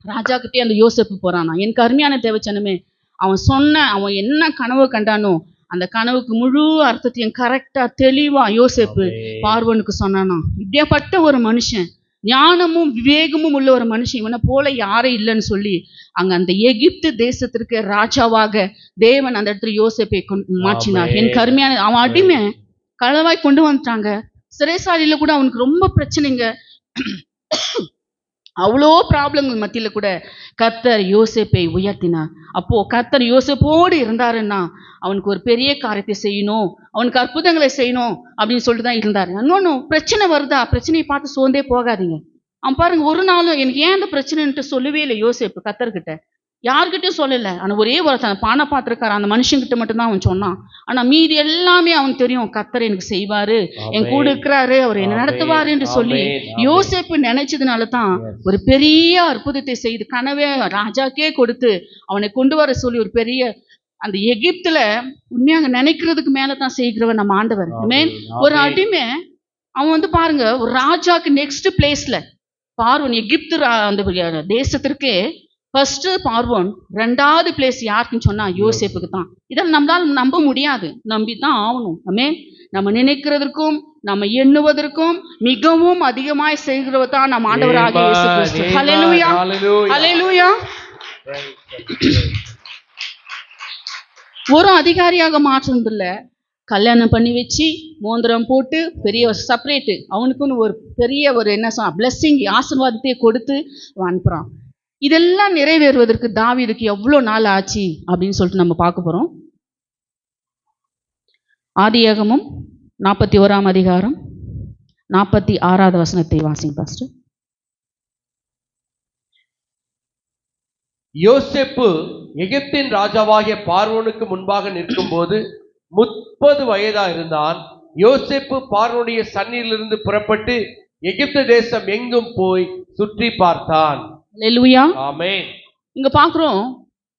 ராஜா கிட்டே அந்த யோசேப்பு போறானா. எனக்கு அருமையான தேவச்சனமே, அவன் என்ன கனவு கண்டானோ அந்த கனவுக்கு முழு அர்த்தத்தையும் கரெக்டா தெளிவா யோசேப்பு பார்வனுக்கு சொன்னானா. இப்படியாப்பட்ட ஒரு மனுஷன், ஞானமும் விவேகமும் உள்ள ஒரு மனுஷன், இவனை போல யாரும் இல்லைன்னு சொல்லி அங்க அந்த எகிப்து தேசத்திற்கு ராஜாவாக தேவன் அந்த இடத்துல யோசேப்பை மாற்றினார். என் கருமையான அவன் அடிமை களவாய் கொண்டு வந்துட்டாங்க. சிறைசாலையில கூட அவனுக்கு ரொம்ப பிரச்சனைங்க, அவ்வளோ ப்ராப்ளங்கள் மத்தியில கூட கர்த்தர் யோசேப்பை உயர்த்தினார். அப்போ கர்த்தர் யோசேப்போடு இருந்தாருன்னா அவனுக்கு ஒரு பெரிய காரியத்தை செய்யணும், அவனுக்கு அற்புதங்களை செய்யணும் அப்படின்னு சொல்லிட்டு தான் இருந்தார். இன்னொன்னு பிரச்சனை வருதா, பிரச்சனையை பார்த்து சோர்ந்தே போகாதீங்க. அவன் பாருங்க, ஒரு நாளும் எனக்கு ஏன் அந்த பிரச்சனைன்ட்டு சொல்லவே இல்லை யோசேப்பு கர்த்தர்கிட்ட, யார்கிட்டயும் சொல்லலை. ஆனா ஒரே ஒரு பானை பாத்திரக்கார அந்த மனுஷங்கிட்ட மட்டும்தான் அவன் சொன்னான். ஆனா மீதி எல்லாமே அவனுக்கு தெரியும், கர்த்தர் எனக்கு செய்வாரு, என் கூட இருக்கிறாரு, அவர் என்ன நடத்துவாரு என்று சொல்லி யோசேப்பு நினைச்சதுனால தான் ஒரு பெரிய அற்புதத்தை செய்து கனவே ராஜாக்கே கொடுத்து அவனை கொண்டு வர சொல்லி ஒரு பெரிய அந்த எகிப்துல உண்மையாக நினைக்கிறதுக்கு மேலதான் செய்கிறவன் நம்ம ஆண்டவர். ஒரு அடிமை அவன் வந்து பாருங்க, ஒரு ராஜாக்கு நெக்ஸ்ட் பிளேஸ்ல பார்வன் எகிப்து அந்த தேசத்திற்கு ஃபர்ஸ்ட் பார்வோன், 2வது பிளேஸ் யாருக்குன்னு சொன்னா யோசேப்புக்கு தான். இதில் நம்மளால நம்ப முடியாது, நம்பித்தான் ஆகணும். ஆமென். நம்ம நினைக்கிறதற்கும் நம்ம எண்ணுவதற்கும் மிகவும் அதிகமாய் செய்கிறவர் தான் நம்ம ஆண்டவராகிய இயேசு கிறிஸ்து. ஹல்லேலூயா, ஹல்லேலூயா. ஒரு அதிகாரியாக மாற்றுறதில்ல, கல்யாணம் பண்ணி வச்சு மோந்திரம் போட்டு பெரிய செப்பரேட்டு அவனுக்குன்னு ஒரு பெரிய ஒரு என்ன சொல் பிளெஸ்ஸிங் ஆசீர்வாதத்தை கொடுத்து அனுப்புறான். இதெல்லாம் நிறைவேறுவதற்கு தாவீதுக்கு எவ்வளோ நாள் ஆச்சு அப்படின்னு சொல்லிட்டு நம்ம பார்க்க போறோம். ஆதியாகமம் 41ஆம் அதிகாரம் 46வது வசனத்தை வாசிங்க பாஸ்டர். யோசேப்பு எகிப்தின் ராஜாவாகிய பார்வோனுக்கு முன்பாக நிற்கும் போது 30 வயதா இருந்தான். யோசேப்பு பார்வோனுடைய சந்நிதியிலிருந்து புறப்பட்டு எகிப்து தேசம் எங்கும் போய் சுற்றி பார்த்தான். அல்லேலூயா, ஆமென். இங்க பார்க்கிறோம்,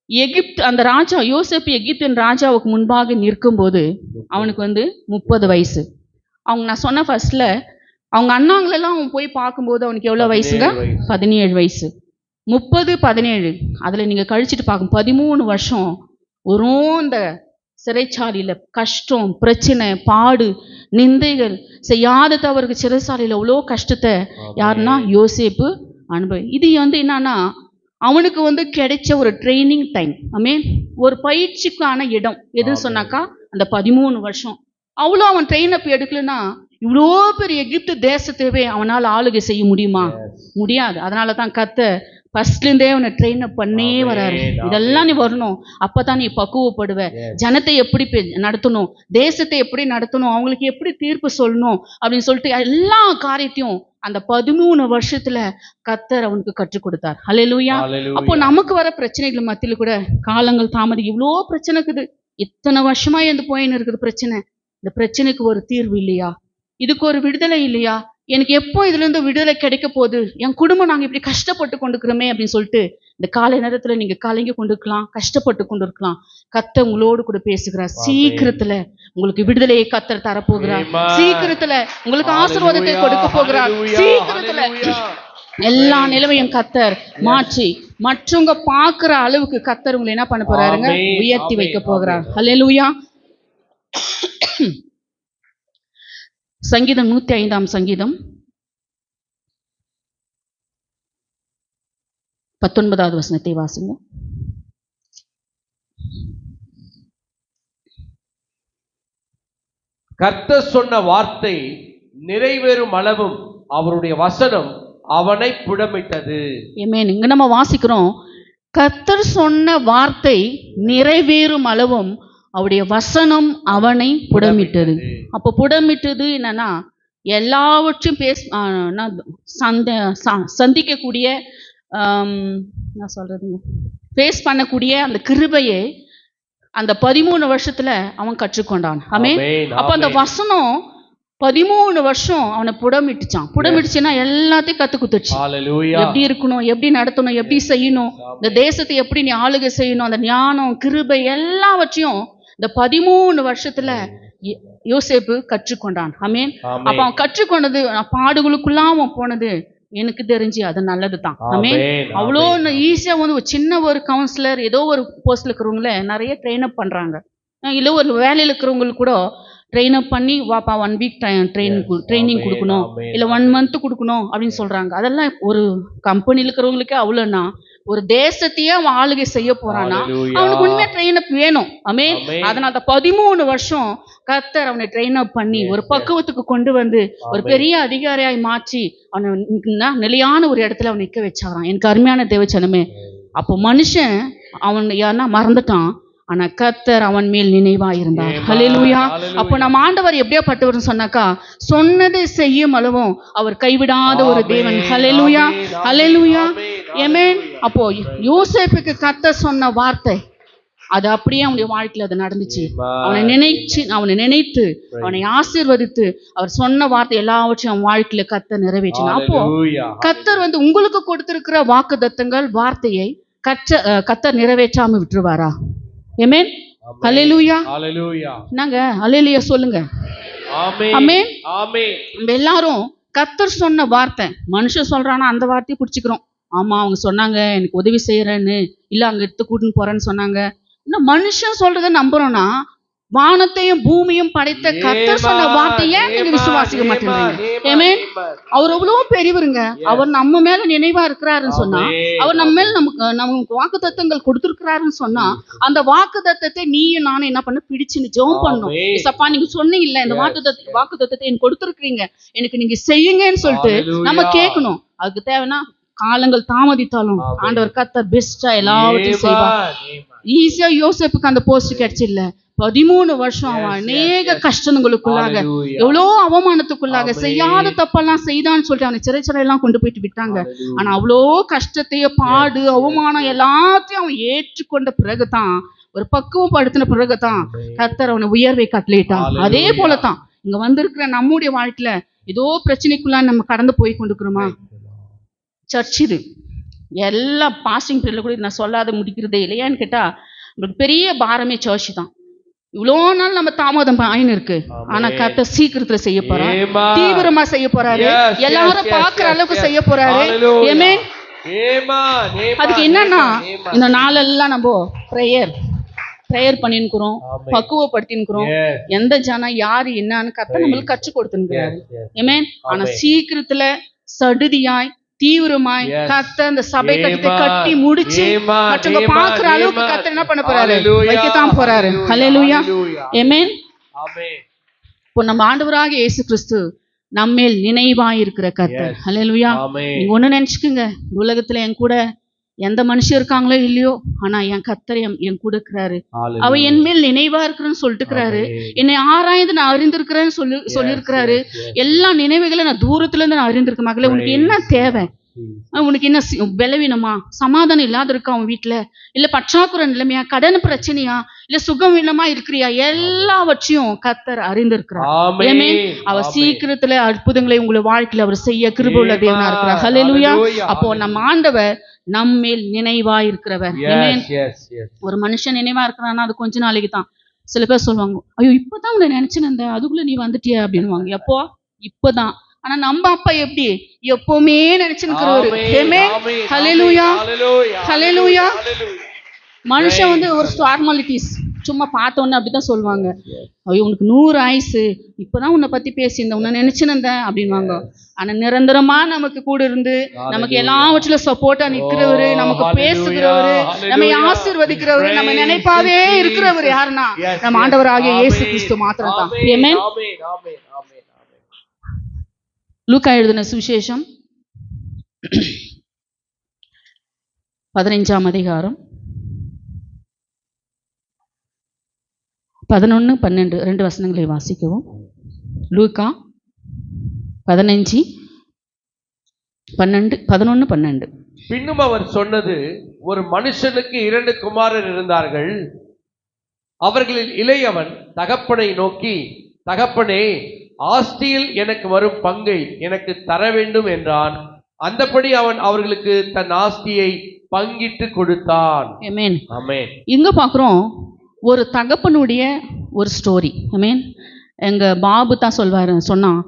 எகிப்து அந்த ராஜா யோசேப்பு எகிப்தின் ராஜாவுக்கு முன்பாக நிற்கும் போது அவனுக்கு வந்து 30 வயசு. அவங்க நான் சொன்ன ஃபர்ஸ்ட்ல அவங்க அண்ணாங்களெல்லாம் அவன் போய் பார்க்கும்போது அவனுக்கு எவ்வளோ வயசுங்க? 17 வயசு. 30 17 அதுல நீங்க கழிச்சிட்டு பார்க்கும் 13 வருஷம் ஒரு இந்த சிறைச்சாலையில கஷ்டம், பிரச்சனை, பாடு, நிந்தைகள், செய்யாத தவறுக்கு சிறைச்சாலையில அவ்வளோ கஷ்டத்தை யாருன்னா யோசேப்பு அனுபவி. இது வந்து என்னன்னா அவனுக்கு வந்து கிடைச்ச ஒரு ட்ரைனிங் டைம். மீன் ஒரு பயிற்சிக்கான இடம் எதுன்னு சொன்னாக்கா அந்த 13 வருஷம். அவ்வளோ அவன் ட்ரெயின் அப் எடுக்கலன்னா இவ்வளோ பெரிய எகிப்து தேசத்தவே அவனால் ஆளுகை செய்ய முடியுமா? முடியாது. அதனால தான் கர்த்தர் ஃபர்ஸ்ட்ல இருந்தே அவனை ட்ரெயின் அப் பண்ணே வராரு. இதெல்லாம் நீ வரணும், அப்பதான் நீ பக்குவப்படுவ. ஜனத்தை எப்படி நடத்தணும், தேசத்தை எப்படி நடத்தணும், அவங்களுக்கு எப்படி தீர்ப்பு சொல்லணும் அப்படின்னு சொல்லிட்டு எல்லா காரியத்தையும் அந்த 13 வருஷத்துல கர்த்தர் அவனுக்கு கற்றுக் கொடுத்தார். ஹல்லேலூயா. அப்போ நமக்கு வர பிரச்சனைகள் மத்தியில கூட காலங்கள் தாமதி இவ்வளோ பிரச்சனை இருக்குது, இத்தனை வருஷமா இருந்து போயின்னு இருக்குது பிரச்சனை. இந்த பிரச்சனைக்கு ஒரு தீர்வு இல்லையா, இதுக்கு ஒரு விடுதலை இல்லையா, எனக்கு எப்போ இதுல இருந்து விடுதலை கிடைக்க போகுது, என் குடும்பம் நாங்க இப்படி கஷ்டப்பட்டு கொண்டிருக்கிறோமே அப்படின்னு சொல்லிட்டு இந்த காலை நேரத்துல நீங்க கலங்கி கொண்டிருக்கலாம், கஷ்டப்பட்டு கொண்டிருக்கலாம். கர்த்தர் உங்களோடு கூட பேசுகிறார். சீக்கிரத்துல உங்களுக்கு விடுதலையை கர்த்தர் தரப்போகிறார். சீக்கிரத்துல உங்களுக்கு ஆசீர்வாதத்தை கொடுக்க போகிறார். சீக்கிரத்துல எல்லா நிலைமையும் கர்த்தர் மாற்றி மற்றவங்க பாக்குற அளவுக்கு கர்த்தர் உங்களை என்ன பண்ண போறாருங்க, உயர்த்தி வைக்க போகிறார். ஹல்லேலூயா. சங்கீதம் 105 சங்கீதம் 19வது வசனத்தை வாசிங்க. கர்த்தர் சொன்ன வார்த்தை நிறைவேறும் அளவும் அவருடைய வசனம் அவனை புடமிட்டது. ஆமென். இங்க நம்ம வாசிக்கிறோம், கர்த்தர் சொன்ன வார்த்தை நிறைவேறும் அளவும் அவருடைய வசனம் அவனை புடமிட்டது. அப்போ புடமிட்டது என்னன்னா, எல்லாவற்றையும் சந்திக்கக்கூடிய என்ன சொல்றதுங்க, ஃபேஸ் பண்ணக்கூடிய அந்த கிருபையை அந்த 13 வருஷத்துல அவன் கற்றுக்கொண்டான். ஆமென். அப்ப அந்த வசனம் 13 வருஷம் அவனை புடமிட்டுச்சுன்னா எல்லாத்தையும் கத்து குத்துச்சு. எப்படி இருக்கணும், எப்படி நடத்தணும், எப்படி செய்யணும், இந்த தேசத்தை எப்படி நீ ஆளுகை செய்யணும், அந்த ஞானம் கிருபை எல்லாவற்றையும் இந்த 13 வருஷத்துல யோசேப்பு கற்றுக்கொண்டான். ஆமென். அப்ப அவன் கற்றுக்கொண்டது, பாடுகளுக்குள்ளாம் அவன் போனது எனக்கு தெரிஞ்சு அது நல்லதுதான். ஆமென். அவ்வளோ ஈஸியா ஒரு சின்ன ஒரு கவுன்சிலர் ஏதோ ஒரு போஸ்ட்ல இருக்கிறவங்கள நிறைய ட்ரெயின் அப் பண்றாங்க. இல்லை ஒரு வேலையில் இருக்கிறவங்களுக்கு கூட ட்ரெயின் அப் பண்ணி வாப்பா 1 வீக் ட்ரைனிங் கொடுக்கணும், இல்லை 1 month கொடுக்கணும் அப்படின்னு சொல்றாங்க. அதெல்லாம் ஒரு கம்பெனியில் இருக்கிறவங்களுக்கே அவ்வளோன்னா, ஒரு தேசத்தையே அவன் ஆளுகை செய்ய போறானா அவனுக்கு உண்மையா ட்ரெயின் அப் வேணும். ஆமென். அதனால 13 வருஷம் கர்த்தர் அவனை ட்ரெயின் அப் பண்ணி ஒரு பக்குவத்துக்கு கொண்டு வந்து ஒரு பெரிய அதிகாரியாய் மாற்றி அவனை நிலையான ஒரு இடத்துல அவன் நிற்க வச்சாரான். எனக்கு அருமையான தேவச்சனமே, அப்போ மனுஷன் அவன் யாருன்னா மறந்துட்டான், ஆனா கர்த்தர் அவன் மேல் நினைவா இருந்தார். ஹல்லேலூயா. அப்போ நம்ம ஆண்டவர் எப்படியாப்பட்டவர் சொன்னாக்கா, சொன்னதை செய்யும் அளவும் அவர் கைவிடாத ஒரு தேவன். ஹல்லேலூயா. ஹல்லேலூயா. ஆமென். அப்போ யோசேப்புக்கு கர்த்தர் சொன்ன வார்த்தை அது அப்படியே அவனுடைய வாழ்க்கையில அது நடந்துச்சு. அவனை நினைத்து அவனை ஆசீர்வதித்து அவர் சொன்ன வார்த்தை எல்லாவற்றையும் அவன் வாழ்க்கையில கர்த்தர் நிறைவேற்றினார். அப்போ கர்த்தர் உங்களுக்கு கொடுத்திருக்கிற வாக்குத்தத்தங்கள் வார்த்தையை கர்த்தர் நிறைவேற்றாம விட்டுருவாரா? ஆமென். ஹல்லேலூயா. ஹல்லேலூயா. நாங்க ஹல்லேலூயா சொல்லுங்க. ஆமென். ஆமென். ஆமென். நம்ம எல்லாரும் கர்த்தர் சொன்ன வார்த்தை, மனுஷன் சொல்றானா அந்த வார்த்தையை பிடிச்சிக்கிறோம். ஆமா அவங்க சொன்னாங்க எனக்கு உதவி செய்யறேன்னு, இல்ல அங்க எடுத்து கூட்டின்னு போறேன்னு சொன்னாங்க. இன்னும் மனுஷன் சொல்றதை நம்புறோம்னா, வானத்தையும் பூமியும் படைத்த கர்த்தர் சொன்ன வார்த்தையை நீங்க விசுவாசிக்க மாட்டேங்கிறீங்க. ஆமென். அவர் எவ்வளவு பெரியவருங்க, அவர் நம்ம மேல நினைவா இருக்கிறாருன்னு சொன்னா, அவர் நம்ம மேல நமக்கு வாக்குத்தத்தங்கள் கொடுத்திருக்கிறாருன்னு சொன்னா, அந்த வாக்குத்தத்தத்தை நீயும் நானும் என்ன பண்ண பிடிச்சுன்னு ஜெபம் பண்ணணும். சப்பா நீங்க சொன்னீங்கல்ல இந்த வாக்குத்தத்தத்தை எனக்கு கொடுத்திருக்கீங்க, எனக்கு நீங்க செய்யுங்கன்னு சொல்லிட்டு நம்ம கேட்கணும். அதுக்கு தேவைன்னா காலங்கள் தாமதித்தாலும் ஆண்டவர் கர்த்தர் பெஸ்டா எல்லாவற்றையும் செய்வார். ஈஸியா யோசேப்புக்கு அந்த போஸ்ட் கிடைச்சில்ல, 13 வருஷம் அவன் அநேக கஷ்டங்களுக்குள்ளாக, எவ்வளோ அவமானத்துக்குள்ளாக, செய்யாத தப்பெல்லாம் செய்தான்னு சொல்லிட்டு அவனை சிறைச்சாலை எல்லாம் கொண்டு போயிட்டு விட்டாங்க. ஆனா அவ்வளோ கஷ்டத்தைய பாடு அவமானம் எல்லாத்தையும் அவன் ஏற்றுக்கொண்ட பிறகுதான், ஒரு பக்குவம் படுத்தின பிறகுதான் கர்த்தர் அவனை உயர்வை கட்டளையிட்டான். அதே போலதான் இங்க வந்திருக்கிற நம்முடைய வாழ்க்கையில ஏதோ பிரச்சனைக்குள்ள நம்ம கடந்து போய் கொண்டிருக்கிறோமா? சர்ச் இது எல்லா பாஸ்டிங் பீரியட்ல கூட நான் சொல்லாத முடிக்கிறதே இல்லையான்னு கேட்டா, நம்மளுக்கு பெரிய பாரமே சர்ச் தான். இவ்வளோ நாள் நம்ம தாமதம் ஆயின்னு இருக்கு, ஆனா கர்த்தர் சீக்கிரத்துல செய்ய போறாரு, தீவிரமா செய்ய போறாரு, எல்லாரும் பாக்குற அளவுக்கு செய்ய போறாரு. ஆமென். அதுக்கு என்னன்னா இந்த நாளெல்லாம் நம்ம ப்ரேயர் பண்ணிருக்கிறோம், பக்குவப்படுத்தினுக்கிறோம், எந்த ஜனம் யாரு என்னன்னு கர்த்தர் நம்மளுக்கு கற்றுக் கொடுத்துருக்கிறாரு. ஆமென். ஆனா சீக்கிரத்துல சடுதியாய் தீவிரமாய் கர்த்தர் அந்த சபை கட்டி முடிச்சு மற்றவங்க பாக்குற அளவுக்கு கர்த்தர் என்ன பண்ண போறாரு, வைக்கத்தான் போறாரு. ஹல்லேலூயா. ஆமென். இப்போ நம்ம ஆண்டவராகிய இயேசு கிறிஸ்து நம்மேல் நினைவாயிருக்கிற கர்த்தர். Yes. ஹல்லேலூயா. ஆமென். நீங்க ஒண்ணு நினைச்சுக்குங்க, இந்த உலகத்துல என் கூட எந்த மனுஷன் இருக்காங்களோ இல்லையோ, ஆனா என் கர்த்தர் என் கூட இருக்கிறாரு. Hallelujah. அவர் என் மேல் நினைவா இருக்கிறேன்னு சொல்லிட்டு இருக்கிறாரு. ஆமென். என்னை ஆராய்ந்து நான் அறிந்திருக்கிறேன்னு சொல்லியிருக்கிறாரு. Yes, yes, yes. எல்லா நினைவுகளை நான் தூரத்துல இருந்து நான் அறிந்திருக்கேன். மகளே, உனக்கு என்ன தேவை? உனக்கு என்ன பலவீனமா, சமாதானம் இல்லாத இருக்கா உன் வீட்டுல, இல்ல பற்றாக்குறை நிலைமையா, கடன் பிரச்சனையா, இல்ல சுகவீனமா இருக்கிறியா, எல்லாவற்றையும் கர்த்தர் அறிந்திருக்கிறார். ஆமென். ஆமென். அவர் ஆமென். சீக்கிரத்துல அற்புதங்களை உங்களை வாழ்க்கையில அவர் செய்ய கிருபை உள்ள தேவனா இருக்கிறார். ஹல்லேலூயா. Hallelujah. அப்போ நம்ம ஆண்டவர் நம்மேல் நினைவா இருக்கிறவர். ஆமென். Yes, yes, yes. ஒரு மனுஷன் நினைவா இருக்கிறான்னா அது கொஞ்ச நாளைக்கு தான். சில பேர் சொல்லுவாங்க, ஐயோ இப்பதான் உன்னை நினைச்சுன்னு இருந்தேன், அதுக்குள்ள நீ வந்துட்டியா அப்படின்னுவாங்க. எப்போ? இப்பதான். ஆனா நம்ம அப்பா எப்படி எப்பவுமே நினைச்சுக்கிறவரு. ஆமென். ஆமென். ஹல்லேலூயா. Hallelujah. ஹல்லேலூயா. Hallelujah. மனுஷன் வந்து ஒரு ஃபார்மாலிட்டிஸ் சும்மா பார்த்தோன்னு அப்படிதான் சொல்லுவாங்க. ஐயோ உனக்கு 100 ஆயுசு, இப்பதான் உன்னை பத்தி பேசியிருந்தேன், உன்னை நினைச்சுன்னு இருந்தேன் அப்படின்வாங்க. ஆனா நிரந்தரமா நமக்கு கூட இருந்து நமக்கு எல்லாவற்றிலும் சப்போர்ட்டா நிக்கிறவரு, நமக்கு பேசுகிறவரு, நம்மை ஆசீர்வதிக்கிறவரு, நம்ம நினைப்பாவே இருக்கிறவரு யாருன்னா நம்ம ஆண்டவராகிய இயேசு கிறிஸ்து மாத்திரம் தான். ஆமென். ஆமென். ஆமென். ஆமென். லூக்கா எழுதின சுவிசேஷம் 15ஆம் அதிகாரம் 11, 12 2 வசனங்களை வாசிக்கவும். லூக்கா 15, 12, 11, 12. பின்னும் அவர் சொன்னது, ஒரு மனுஷனுக்கு 2 குமாரர் இருந்தார்கள். அவர்களில் இளையவன் தகப்பனை நோக்கி, தகப்பனே, ஆஸ்தியில் எனக்கு வரும் பங்கை எனக்கு தர வேண்டும் என்றான். அந்தபடி அவன் அவர்களுக்கு தன் ஆஸ்தியை பங்கிட்டு கொடுத்தான். ஆமென். ஆமென். இங்க பார்க்குறோம் ஒரு தகப்பனுடைய ஒரு ஸ்டோரி. ஆமென். எங்க பாபு தான் சொன்னான்,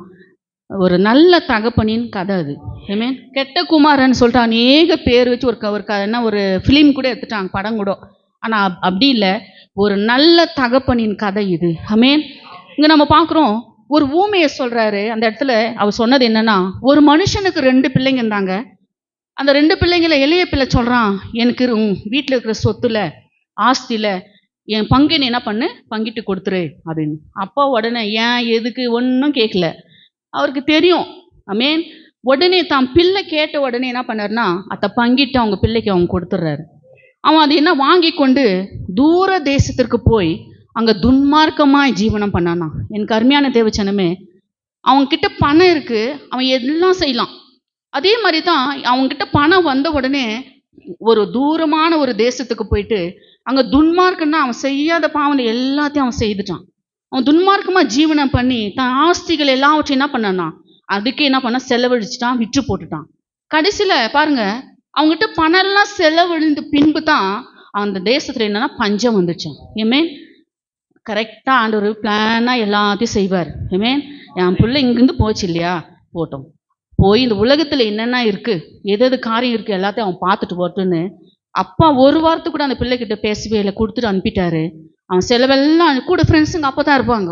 ஒரு நல்ல தகப்பனின் கதை அது. ஆமென். கெட்ட குமாரன்னு சொல்லிட்டு அநேக பேர் வச்சு ஒரு ஃபிலிம் கூட எடுத்துட்டாங்க, படம் கூட. ஆனா அப்படி இல்லை, ஒரு நல்ல தகப்பனின் கதை இது. ஆமென். இங்க நம்ம பார்க்குறோம் ஒரு ஊமையை சொல்றாரு. அந்த இடத்துல அவர் சொன்னது என்னன்னா, ஒரு மனுஷனுக்கு 2 பிள்ளைங்க இருந்தாங்க. அந்த 2 பிள்ளைங்கள இளைய பிள்ளை சொல்றான், எனக்கு வீட்டில் இருக்கிற சொத்துல ஆஸ்தியில என் பங்கு நீ என்ன பண்ணு, பங்கிட்டு கொடுத்துரு அப்படின்னு. அப்பா உடனே ஏன் எதுக்கு ஒன்றும் கேட்கல, அவருக்கு தெரியும். ஆமென். உடனே தான் பிள்ளை கேட்ட உடனே என்ன பண்ணாருன்னா அதை பங்கிட்டு அவங்க பிள்ளைக்கு அவங்க கொடுத்துட்றாரு. அவன் அது என்ன வாங்கி கொண்டு தூர தேசத்திற்கு போய் அங்கே துன்மார்க்கமாய் ஜீவனம் பண்ணானா. எனக்கு அருமையான தேவச்சனமே, அவங்கக்கிட்ட பணம் இருக்கு, அவன் எல்லாம் செய்யலாம். அதே மாதிரி தான் அவங்கக்கிட்ட பணம் வந்த உடனே ஒரு தூரமான ஒரு தேசத்துக்கு போயிட்டு அங்கே துன்மார்க்கன்னா அவன் செய்யாத பாவனை எல்லாத்தையும் அவன் செய்துட்டான். அவன் துன்மார்க்கமாக ஜீவனம் பண்ணி தான் ஆஸ்திகள் எல்லாவற்றையும் என்ன பண்ணானா அதுக்கு என்ன பண்ண செலவழிச்சிட்டான், விற்று போட்டுட்டான். கடைசியில் பாருங்க, அவங்ககிட்ட பணம் எல்லாம் செலவழிந்த பின்பு தான் அந்த தேசத்தில் என்னன்னா பஞ்சம் வந்துச்சான். ஏமே கரெக்டாக ஆண்டவர் பிளானாக எல்லாத்தையும் செய்வார். ஏமேன். என் பிள்ளை இங்கேருந்து போச்சு இல்லையா, போட்டோம், போய் இந்த உலகத்தில் என்னென்ன இருக்குது, எது காரியம் இருக்குது எல்லாத்தையும் அவன் பார்த்துட்டு போட்டுன்னு அப்பா ஒரு வாரத்துக்கு கூட அந்த பிள்ளைகிட்ட பேசவே இல்லை, கொடுத்துட்டு அனுப்பிட்டாரு. அவன் செலவெல்லாம் கூட ஃப்ரெண்ட்ஸுங்க அப்போ தான் இருப்பாங்க.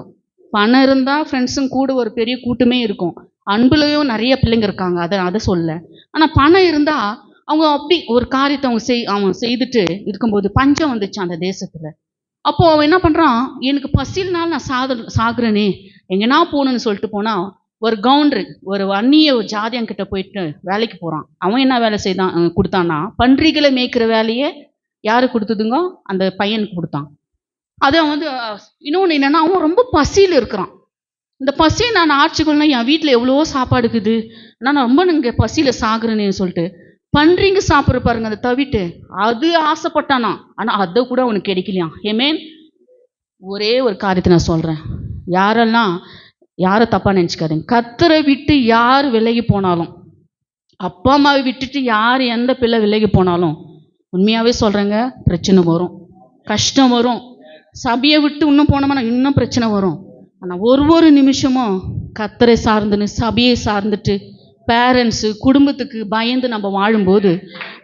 பணம் இருந்தால் ஃப்ரெண்ட்ஸுங்க கூட ஒரு பெரிய கூட்டமே இருக்கும். அன்புலையும் நிறைய பிள்ளைங்க இருக்காங்க, அதை சொல்ல. ஆனால் பணம் இருந்தால் அவங்க அப்படி ஒரு காரியத்தை அவன் செய்துட்டு இருக்கும்போது பஞ்சம் வந்துச்சு அந்த தேசத்தில். அப்போது அவன் என்ன பண்ணுறான், எனக்கு பசினால நான் சாகுறேனே, எங்கன்னா போகணுன்னு சொல்லிட்டு போனால் ஒரு கவுண்டரு, ஒரு அந்நிய ஜாதியங்கிட்ட போயிட்டு வேலைக்கு போகிறான். அவன் என்ன வேலை கொடுத்தான்னா, பன்றிகளை மேய்க்கிற வேலையை யாரு கொடுத்ததுங்க, அந்த பையனுக்கு கொடுத்தான். அது அவன் வந்து இன்னொன்று என்னென்னா, அவன் ரொம்ப பசியில் இருக்கிறான். இந்த பசியை நான் ஆட்சிக்கொள்ளணும், என் வீட்டில் எவ்வளோ சாப்பாடு இருக்குது, ஆனால் நான் ரொம்ப இங்கே பசியில் சாகுறேன்னு சொல்லிட்டு பன்றிங்க சாப்பிட்ற பாருங்க, அதை தவிட்டு அது ஆசைப்பட்டானா. ஆனால் அதை கூட அவனுக்கு கிடைக்கலையாம். ஏமேன். ஒரே ஒரு காரியத்தை நான் சொல்கிறேன், யாரை தப்பாக நினச்சிக்காதீங்க. கர்த்தரை விட்டு யார் விலகி போனாலும், அப்பா அம்மாவை விட்டுட்டு யார் எந்த பிள்ளை விலகி போனாலும், உண்மையாகவே சொல்கிறேங்க, பிரச்சனை வரும், கஷ்டம் வரும். சபையை விட்டு இன்னும் போனோம்னா இன்னும் பிரச்சனை வரும். ஆனால் ஒரு நிமிஷமும் கர்த்தரை சார்ந்துன்னு சபையை சார்ந்துட்டு பேரண்ட்ஸு குடும்பத்துக்கு பயந்து நம்ம வாழும்போது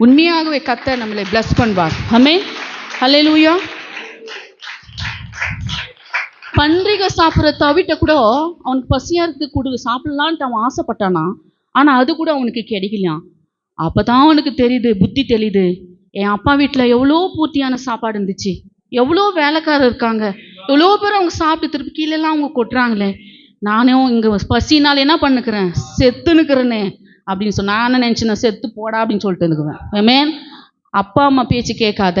உண்மையாகவே கர்த்தர் நம்மளை பிளஸ் பண்ணுவார். ஆமென். ஹல்லேலூயா. பன்றிகை சாப்பிட்ற தவிட்ட கூட அவனுக்கு பசியாக இருக்குது சாப்பிடலான்ட்டு அவன் ஆசைப்பட்டானா. ஆனால் அது கூட அவனுக்கு கிடைக்கலையாம். அப்போ தான் அவனுக்கு தெரியுது, புத்தி தெரியுது, என் அப்பா வீட்டில் எவ்வளோ பூர்த்தியான சாப்பாடு இருந்துச்சு, எவ்வளோ வேலைக்காரர் இருக்காங்க, எவ்வளோ பேர் அவங்க சாப்பிட்டு திருப்பி கீழெல்லாம் அவங்க கொட்டுறாங்களே, நானும் இங்கே பசினால் என்ன பண்ணுக்கிறேன், செத்துனுக்கிறேனே அப்படின்னு சொன்ன நானும் நினச்சினேன், செத்து போடா அப்படின்னு சொல்லிட்டு இருக்குவேன். ஆமென். அப்பா அம்மா பேச்சு கேட்காத,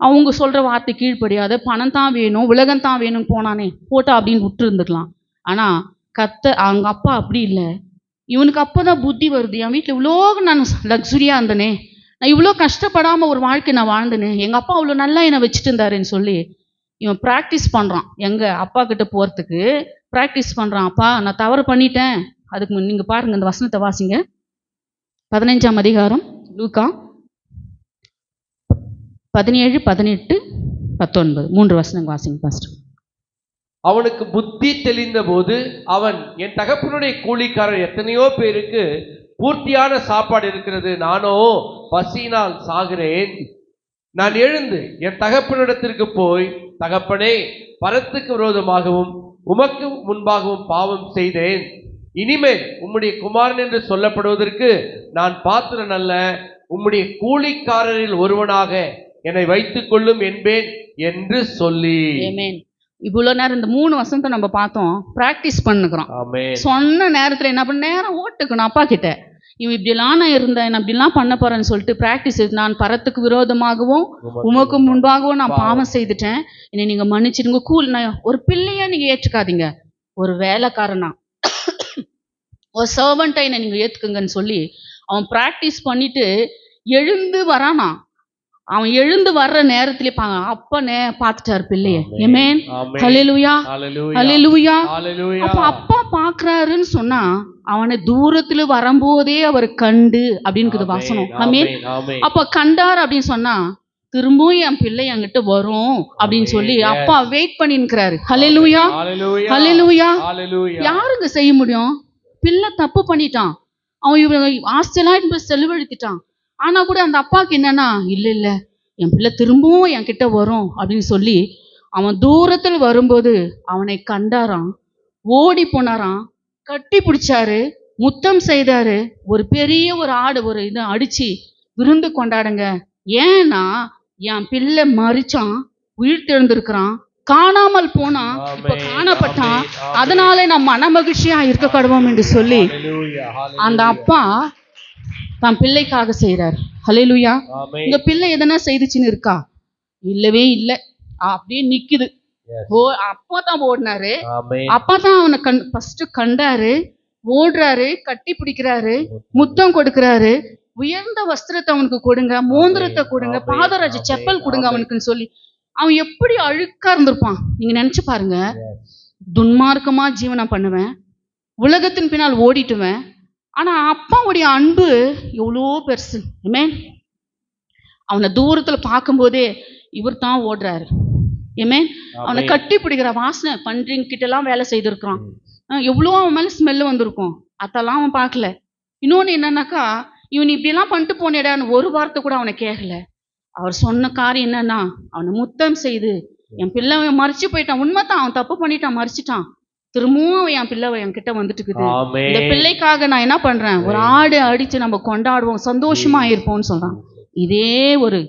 அவங்க சொல்கிற வார்த்தை கீழ்ப்படியாத, பணம் தான் வேணும், உலகம் தான் வேணும்னு போனானே போட்டா அப்படின்னு விட்டு இருந்துக்கலாம். ஆனால் அவங்க அப்பா அப்படி இல்லை. இவனுக்கு அப்போ தான் புத்தி வருது, என் வீட்டில் இவ்வளோ நான் லக்ஸுரியாக இருந்தனே, நான் இவ்வளோ கஷ்டப்படாமல் ஒரு வாழ்க்கை நான் வாழ்ந்தேனே, எங்கள் அப்பா அவ்வளோ நல்லா என்னை வச்சுட்டு இருந்தாருன்னு சொல்லி இவன் ப்ராக்டிஸ் பண்ணுறான். எங்கள் அப்பா கிட்ட போகிறதுக்கு ப்ராக்டிஸ் பண்ணுறான். அப்பா நான் தவறு பண்ணிட்டேன். அதுக்கு நீங்கள் பாருங்கள், இந்த வசனத்தை வாசிங்க. 15ஆம் அதிகாரம் லூக்கா 17, 18, 19 3 வசனங்கள் வாசிங்க பாஸ்டர். அவனுக்கு புத்தி தெளிந்த போது அவன், என் தகப்பனுடைய கூலிக்காரர் எத்தனையோ பேருக்கு பூர்த்தியான சாப்பாடு இருக்கிறது, நானோ பசியினால் சாகிறேன். நான் எழுந்து என் தகப்பனிடத்திற்கு போய், தகப்பனே, பரத்துக்கு விரோதமாகவும் உமக்கு முன்பாகவும் பாவம் செய்தேன். இனிமேல் உம்முடைய குமாரன் என்று சொல்லப்படுவதற்கு நான் பாத்திரன் அல்ல. உம்முடைய கூலிக்காரரில் ஒருவனாக என்னை வைத்துக் கொள்ளும் என்பேன் என்று சொல்லி. ஆமென். இவ்வளோ நேரம் இந்த 3 வசனத்தை நம்ம பார்த்தோம், ப்ராக்டிஸ் பண்ணுக்கிறோம். ஆமென். சொன்ன நேரத்தில் என்ன பண்ண, நேரம் ஓட்டுக்கணும் அப்பா கிட்ட. இவன் இப்படிலாம் நான் இருந்தேன், நான் இப்படிலாம் பண்ண போறேன்னு சொல்லிட்டு ப்ராக்டிஸ். நான் பரத்துக்கு விரோதமாகவும் உமக்கு முன்பாகவும் நான் பாவம் செய்துட்டேன், என்னை நீங்கள் மன்னிச்சிடுங்க. நான் ஒரு பிள்ளையா நீங்கள் ஏற்றுக்காதீங்க, ஒரு வேலைக்காரனா, ஒரு சர்வெண்ட்டை என்னை நீங்கள் ஏற்றுக்குங்கன்னு சொல்லி அவன் ப்ராக்டிஸ் பண்ணிட்டு எழுந்து வரானா. அவன் எழுந்து வர்ற நேரத்திலே அப்பனே பார்த்துட்டார் பிள்ளைய. ஆமென். ஹல்லேலூயா, ஹல்லேலூயா. அப்ப அப்பா பார்க்கறாருன்னு சொன்னா அவனை தூரத்துல வரும்போதே அவர் கண்டு அப்படின்னு வாசனம். ஆமென். அப்ப கண்டார் அப்படின்னு சொன்னா திரும்பவும் என் பிள்ளை என்கிட்ட வரும் அப்படின்னு சொல்லி அப்பா வெயிட் பண்ணி இருக்கிறாரு. ஹல்லேலூயா, ஹல்லேலூயா. யாருங்க செய்ய முடியும்? பிள்ளை தப்பு பண்ணிட்டான், அவன் இவங்க ஆஸ்திரேலியா செலவழித்திட்டான். ஆனா கூட அந்த அப்பாவுக்கு என்னன்னா, இல்லை இல்லை என் பிள்ளை திரும்பவும் என்கிட்ட வரும் அப்படின்னு சொல்லி அவன் தூரத்தில் வரும்போது அவனை கண்டாராம், ஓடி போனாராம், கட்டி பிடிச்சாரு, முத்தம் செய்தாரு. ஒரு பெரிய ஒரு ஆடு ஒரு இதை அடிச்சு விருந்து கொண்டாடுங்க. ஏன்னா என் பிள்ளை மறிச்சான், உயிர் தெழுந்திருக்கிறான், காணாமல் போனான், இப்ப காணப்பட்டான், அதனால நான் மன மகிழ்ச்சியா இருக்க கடவோம் என்று சொல்லி அந்த அப்பா தன் பிள்ளைக்காக செய்யறாரு. ஹல்லேலூயா. உங்க பிள்ளை எதனா செய்துச்சுன்னு இருக்கா? இல்லவே இல்லை, அப்படியே நிக்குது. அப்பா தான் ஓடினாரு, அப்பா தான் அவனை ஃபர்ஸ்ட் கண்டாரு, ஓடுறாரு, கட்டி பிடிக்கிறாரு, முத்தம் கொடுக்கிறாரு, உயர்ந்த வஸ்திரத்தை அவனுக்கு கொடுங்க, மோந்திரத்தை கொடுங்க, பாதராஜ செப்பல் கொடுங்க அவனுக்குன்னு சொல்லி. அவன் எப்படி அழுக்கா இருந்திருப்பான் நீங்க நினைச்சு பாருங்க. துன்மார்க்கமா ஜீவனம் பண்ணுவேன், உலகத்தின் பின்னால் ஓடிட்டுவேன். ஆனா அப்பாவுடைய அன்பு எவ்வளோ பெருசு. ஆமென். அவனை தூரத்துல பார்க்கும்போதே இவர் தான் ஓடுறாரு. ஆமென். அவனை கட்டி பிடிக்கிற வாசனை பன்றிங்க கிட்ட எல்லாம் வேலை செய்திருக்கிறான். எவ்வளோ அவன் மேல ஸ்மெல்லு வந்திருக்கும், அதெல்லாம் அவன் பார்க்கல. இன்னொன்னு என்னன்னாக்கா, இவன் இப்படியெல்லாம் பண்ணிட்டு போனேடான்னு ஒரு வார்த்தை கூட அவனை கேட்கல. அவர் சொன்ன காரியம் என்னன்னா, அவனை முத்தம் செய்து, என் பிள்ளை மறிச்சு போயிட்டான், உண்மைதான் அவன் தப்பு பண்ணிட்டான், மறிச்சிட்டான், திரும்பவும் என் பிள்ளை என்கிட்ட வந்துட்டு இருக்குது. இந்த பிள்ளைக்காக நான் என்ன பண்றேன், ஒரு ஆடு அடிச்சு நம்ம கொண்டாடுவோம், சந்தோஷமா இருப்போம்னு சொல்றான். இதே ஒரு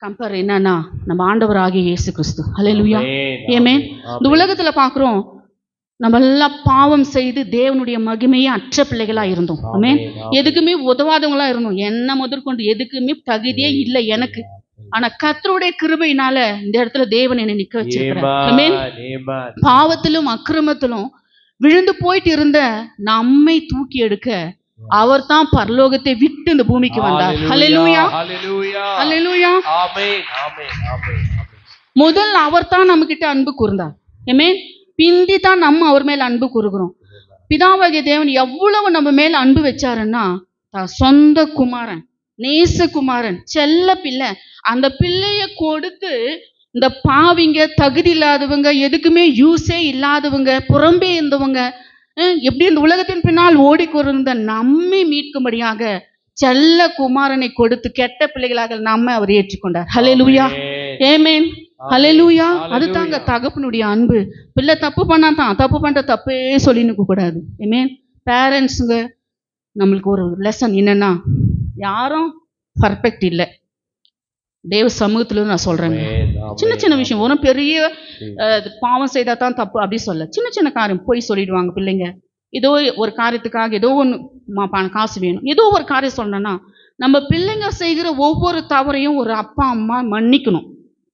கம்பேர் என்னன்னா நம்ம ஆண்டவர் ஆகிய இயேசு கிறிஸ்து. ஹல்லேலூயா. ஆமென். இந்த உலகத்துல பாக்குறோம், நம்ம எல்லாம் பாவம் செய்து தேவனுடைய மகிமையை அற்ற பிள்ளைகளா இருந்தோம். ஆமென். எதுக்குமே உதவாதவங்களா இருந்தோம், என்ன முதற்கொண்டு எதுக்குமே தகுதியே இல்லை எனக்கு. ஆனா கர்த்தருடைய கிருபையினால இந்த இடத்துல தேவன் என்னை நிக்க வச்சிருக்கிறார். ஆமென். பாவத்திலும் அக்கிரமத்திலும் விழுந்து போயிட்டு இருந்த நம்மை தூக்கி எடுக்க அவர் தான் பரலோகத்தை விட்டு இந்த பூமிக்கு வந்தார். ஹல்லேலூயா, ஹல்லேலூயா. முதல் அவர் தான் நம்ம கிட்ட அன்பு கூர்ந்தார். ஆமென். பிந்தி தான் நம்ம அவர் மேல அன்பு கூறுகிறோம். பிதாவாகிய தேவன் எவ்வளவு நம்ம மேல அன்பு வச்சாருன்னா, சொந்த குமாரன், நேசகுமாரன், செல்ல பிள்ளை, அந்த பிள்ளைய கொடுத்து இந்த பாவிங்க, தகுதி இல்லாதவங்க, எதுக்குமே யூஸே இல்லாதவங்க, புறம்பே இருந்தவங்க, எப்படி இந்த உலகத்தின் பின்னால் ஓடிக்கொண்டிருந்த நம்மை மீட்கும்படியாக செல்ல குமாரனை கொடுத்து கெட்ட பிள்ளைகளாக நம்ம அவர் ஏற்றுக்கொண்டார். ஹல்லேலூயா, ஆமென், ஹல்லேலூயா. அதுதாங்க தகப்பனுடைய அன்பு. பிள்ளை தப்பு பண்ணாதான், தப்பு பண்ற தப்பே சொல்லி நிற்க கூடாது. ஆமென். பேரண்ட்ஸுங்க நம்மளுக்கு ஒரு லெசன் என்னன்னா, யாரும் பர்ஃபெக்ட் இல்லை, தேவ சமூகத்துல நான் சொல்றேன். சின்ன சின்ன விஷயம், ஒரு பெரிய பாவம் செய்தா தான் தப்பு அப்படி சொல்ல, சின்ன சின்ன காரியம் போய் சொல்லிடுவாங்க பிள்ளைங்க. ஏதோ ஒரு காரியத்துக்காக ஏதோ ஒன்று காசு வேணும், ஏதோ ஒரு காரியம் சொல்லணும்னா நம்ம பிள்ளைங்க செய்கிற ஒவ்வொரு தவறையும் ஒரு அப்பா அம்மா மன்னிக்கணும்.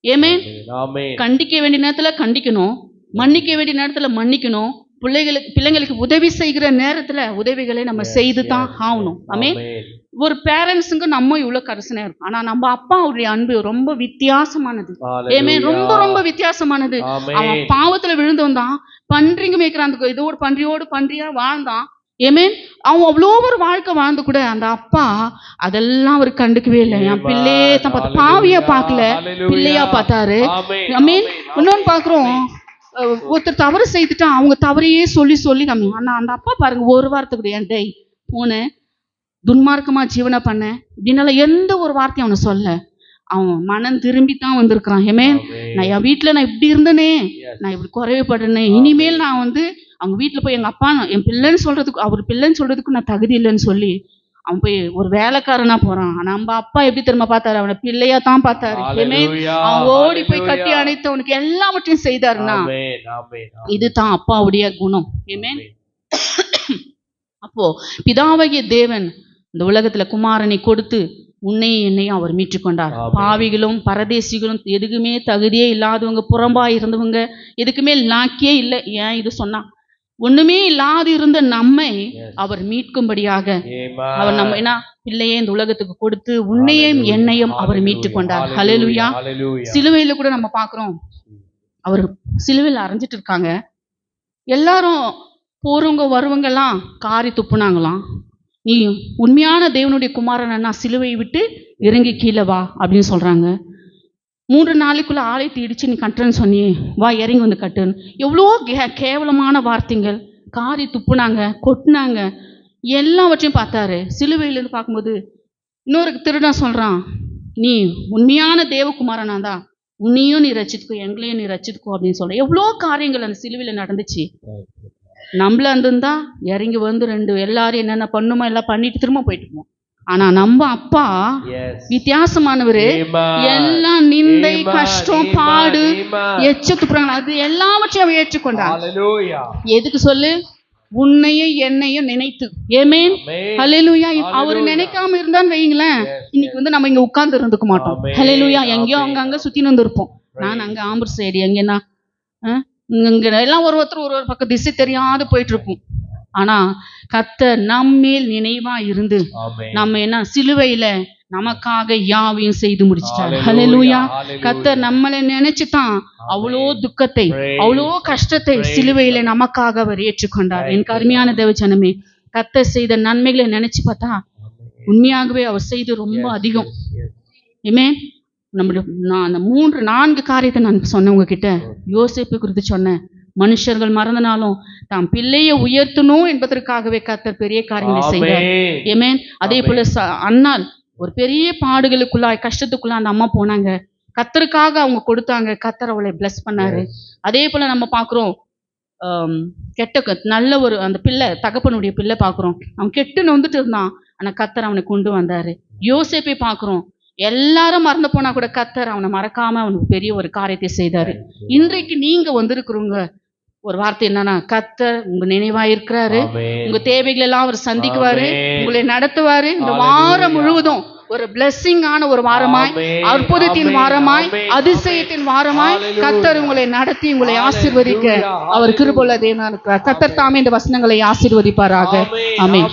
ஏமேன். ஆமென். கண்டிக்க வேண்டிய நேரத்துல கண்டிக்கணும், மன்னிக்க வேண்டிய நேரத்துல மன்னிக்கணும். பிள்ளைங்களுக்கு உதவி செய்கிற நேரத்துல உதவிகளை நம்ம செய்து தான் ஆகணும். ஆமென். ஒரு பேரண்ட்ஸுக்கு நம்ம இவ்வளவு கரிசனையா இருக்கும், ஆனா நம்ம அப்பாவுடைய அன்பு ரொம்ப வித்தியாசமானது. ஏமேன். ரொம்ப ரொம்ப வித்தியாசமானது. அவன் பாவத்துல விழுந்தவன் தான், பன்றிங்க மேய்க்கிறான், இதோட பன்றியா வாழ்ந்தான். ஏமேன். அவன் அவ்வளோ ஒரு வாழ்க்கை வாழ்ந்து கூட அந்த அப்பா அதெல்லாம் அவர் கண்டுக்கவே இல்லை. என் பிள்ளையே தான் பார்த்து, பாவியா பார்க்கல, பிள்ளையா பார்த்தாரு. ஆமென். இன்னொன்னு பாக்குறோம், ஒருத்தர் தவறு செய்துட்டா அவங்க தவறையே சொல்லி ஆனா அந்த அப்பா பாருங்க, ஒரு வாரத்துக்கு என் டேய் போன துன்மார்க்கமா ஜீவனை பண்ண இப்படின்னால எந்த ஒரு வார்த்தையும் அவனை சொல்ல, அவன் மனம் திரும்பி தான் வந்திருக்கிறான். ஏமே, நான் என் வீட்டுல நான் இப்படி இருந்தனே, நான் இப்படி குறைவுபடுறேன், இனிமேல் நான் அவங்க வீட்டுல போய் எங்க அப்பா என் பிள்ளைன்னு சொல்றதுக்கு, அவர் பிள்ளைன்னு சொல்றதுக்கு நான் தகுதி இல்லைன்னு சொல்லி அவன் போய் ஒரு வேலைக்காரனா போறான். ஆனா நம்ம அப்பா எப்படி திரும்ப பார்த்தாரு, அவனை பிள்ளையா தான் பார்த்தாரு. ஏமே, அவன் ஓடி போய் கட்டி அணைத்து அவனுக்கு எல்லாவற்றையும் செய்தாருன்னா இதுதான் அப்பாவுடைய குணம். ஏமே. அப்போ பிதாவாகிய தேவன் இந்த உலகத்துல குமாரனை கொடுத்து உன்னையும் என்னையும் அவர் மீட்டுக்கொண்டார். பாவிகளும் பரதேசிகளும் எதுக்குமே தகுதியே இல்லாதவங்க, புறம்பா இருந்தவங்க, எதுக்குமே லாக்கியே இல்லை. ஏன் இது சொன்னா, ஒண்ணுமே இல்லாது இருந்த நம்மை அவர் மீட்கும்படியாக அவர் நம்ம என்ன பிள்ளையே இந்த உலகத்துக்கு கொடுத்து உன்னையும் என்னையும் அவர் மீட்டு கொண்டார். ஹல்லேலூயா. சிலுவையில கூட நம்ம பாக்குறோம், அவர் சிலுவையில் அரைஞ்சிட்டு இருக்காங்க, எல்லாரும் போறவங்க வருவங்க எல்லாம் காரி துப்புனாங்களாம். நீ உண்மையான தேவனுடைய குமாரனா சிலுவையை விட்டு இறங்கி கீழே வா அப்படின்னு சொல்றாங்க. 3 நாளைக்குள்ள ஆலயத்தை இடிச்சு நீ கட்டுறன்னு சொன்னியே, வா இறங்கி வந்து கட்டுன்னு. எவ்வளோ கேவலமான வார்த்தைகள், காரி துப்புனாங்க, கொட்டினாங்க, எல்லாவற்றையும் பார்த்தாரு. சிலுவையிலேருந்து பார்க்கும்போது இன்னொரு திருடன் சொல்றான், நீ உண்மையான தேவகுமாரனா தான் உன்னையும் நீ ரட்சித்துக்கோ, எங்களையும் நீ ரட்சித்துக்கோ அப்படின்னு சொல்ற. எவ்வளோ காரியங்கள் அந்த சிலுவையில நடந்துச்சு. நம்மள இருந்திருந்தா இறங்கி வந்து எல்லாரும் என்னென்ன பண்ணுமோ எல்லாம் பண்ணிட்டு திரும்ப போயிட்டு. ஆனா நம்ம அப்பா வித்தியாசமானவரு. எல்லாம் நிந்தை, கஷ்டம், பாடு, எச்ச துப்புறாங்க, அது எல்லாவற்றையும் அவர் ஏற்றுக்கொண்டார். எதுக்கு சொல்லு, உன்னையும் என்னையும் நினைத்து. ஏமேன். ஹல்லேலூயா. அவரு நினைக்காம இருந்தான்னு வைங்களேன், இன்னைக்கு நம்ம இங்க உட்கார்ந்து இருந்துக்க மாட்டோம். ஹல்லேலூயா. எங்கேயோ அங்க சுத்தின்னு வந்து இருப்போம். நான் அங்க ஆம்பூர் சைடு எங்கன்னா இங்க எல்லாம் ஒருத்தர் ஒரு பக்கம் திசை தெரியாது போயிட்டு இருப்போம். ஆனா கர்த்தர் நம்மேல் நினைவா இருந்து நம்ம என்ன சிலுவையில நமக்காக யாவையும் செய்து முடிச்சிட்டார். ஹல்லேலூயா. கர்த்தர் நம்மளை நினைச்சுதான் அவ்வளோ துக்கத்தை, அவ்வளோ கஷ்டத்தை சிலுவையில நமக்காக அவர் ஏற்றுக்கொண்டார். எனக்கு அருமையான தேவஜனமே, கர்த்தர் செய்த நன்மைகளை நினைச்சு பார்த்தா உண்மையாகவே அவர் செய்து ரொம்ப அதிகம். ஆமென். நான் அந்த 3-4 காரியத்தை நான் சொன்னேன் உங்ககிட்ட. யோசேப்பு குறித்து சொன்னேன். மனுஷர்கள் மறந்தனாலும் தாம் பிள்ளையை உயர்த்தணும் என்பதற்காகவே கர்த்தர் பெரிய காரியங்களை செய்தார். ஆமென். அதே போல அன்னாள் ஒரு பெரிய பாடுகளுக்குள்ளாய், கஷ்டத்துக்குள்ள அந்த அம்மா போனாங்க, கர்த்தருக்காக அவங்க கொடுத்தாங்க, கர்த்தர் அவளை பிளஸ் பண்ணாரு. அதே போல நம்ம பாக்குறோம், நல்ல ஒரு அந்த பிள்ளை, தகப்பனுடைய பிள்ளை பாக்குறோம், அவன் கெட்டு நொந்துட்டு இருந்தான், ஆனா கர்த்தர் அவனை கொண்டு வந்தாரு. யோசேப்பை பாக்குறோம், எல்லாரும் மறந்து போனா கூட கர்த்தர் அவனை மறக்காம அவனுக்கு பெரிய ஒரு காரியத்தை செய்தாரு. இன்றைக்கு நீங்க வந்திருக்கிறவங்க ஒரு வார்த்தை என்னன்னா, கர்த்தர் உங்க நினைவா இருக்கிறாரு, உங்க தேவைகள் எல்லாம் அவர் சந்திக்குவாரு, உங்களை நடத்துவாரு. இந்த வாரம் முழுவதும் ஒரு பிளெஸிங் ஆன ஒரு வாரமாய், அற்புதத்தின் வாரமாய், அதிசயத்தின் வாரமாய் கர்த்தர் உங்களை நடத்தி உங்களை ஆசீர்வதிக்க அவர் கிருபையுள்ள தேவனா இருக்கிறார். கர்த்தர் தாமே இந்த வசனங்களை ஆசீர்வதிப்பாராக. ஆமென்.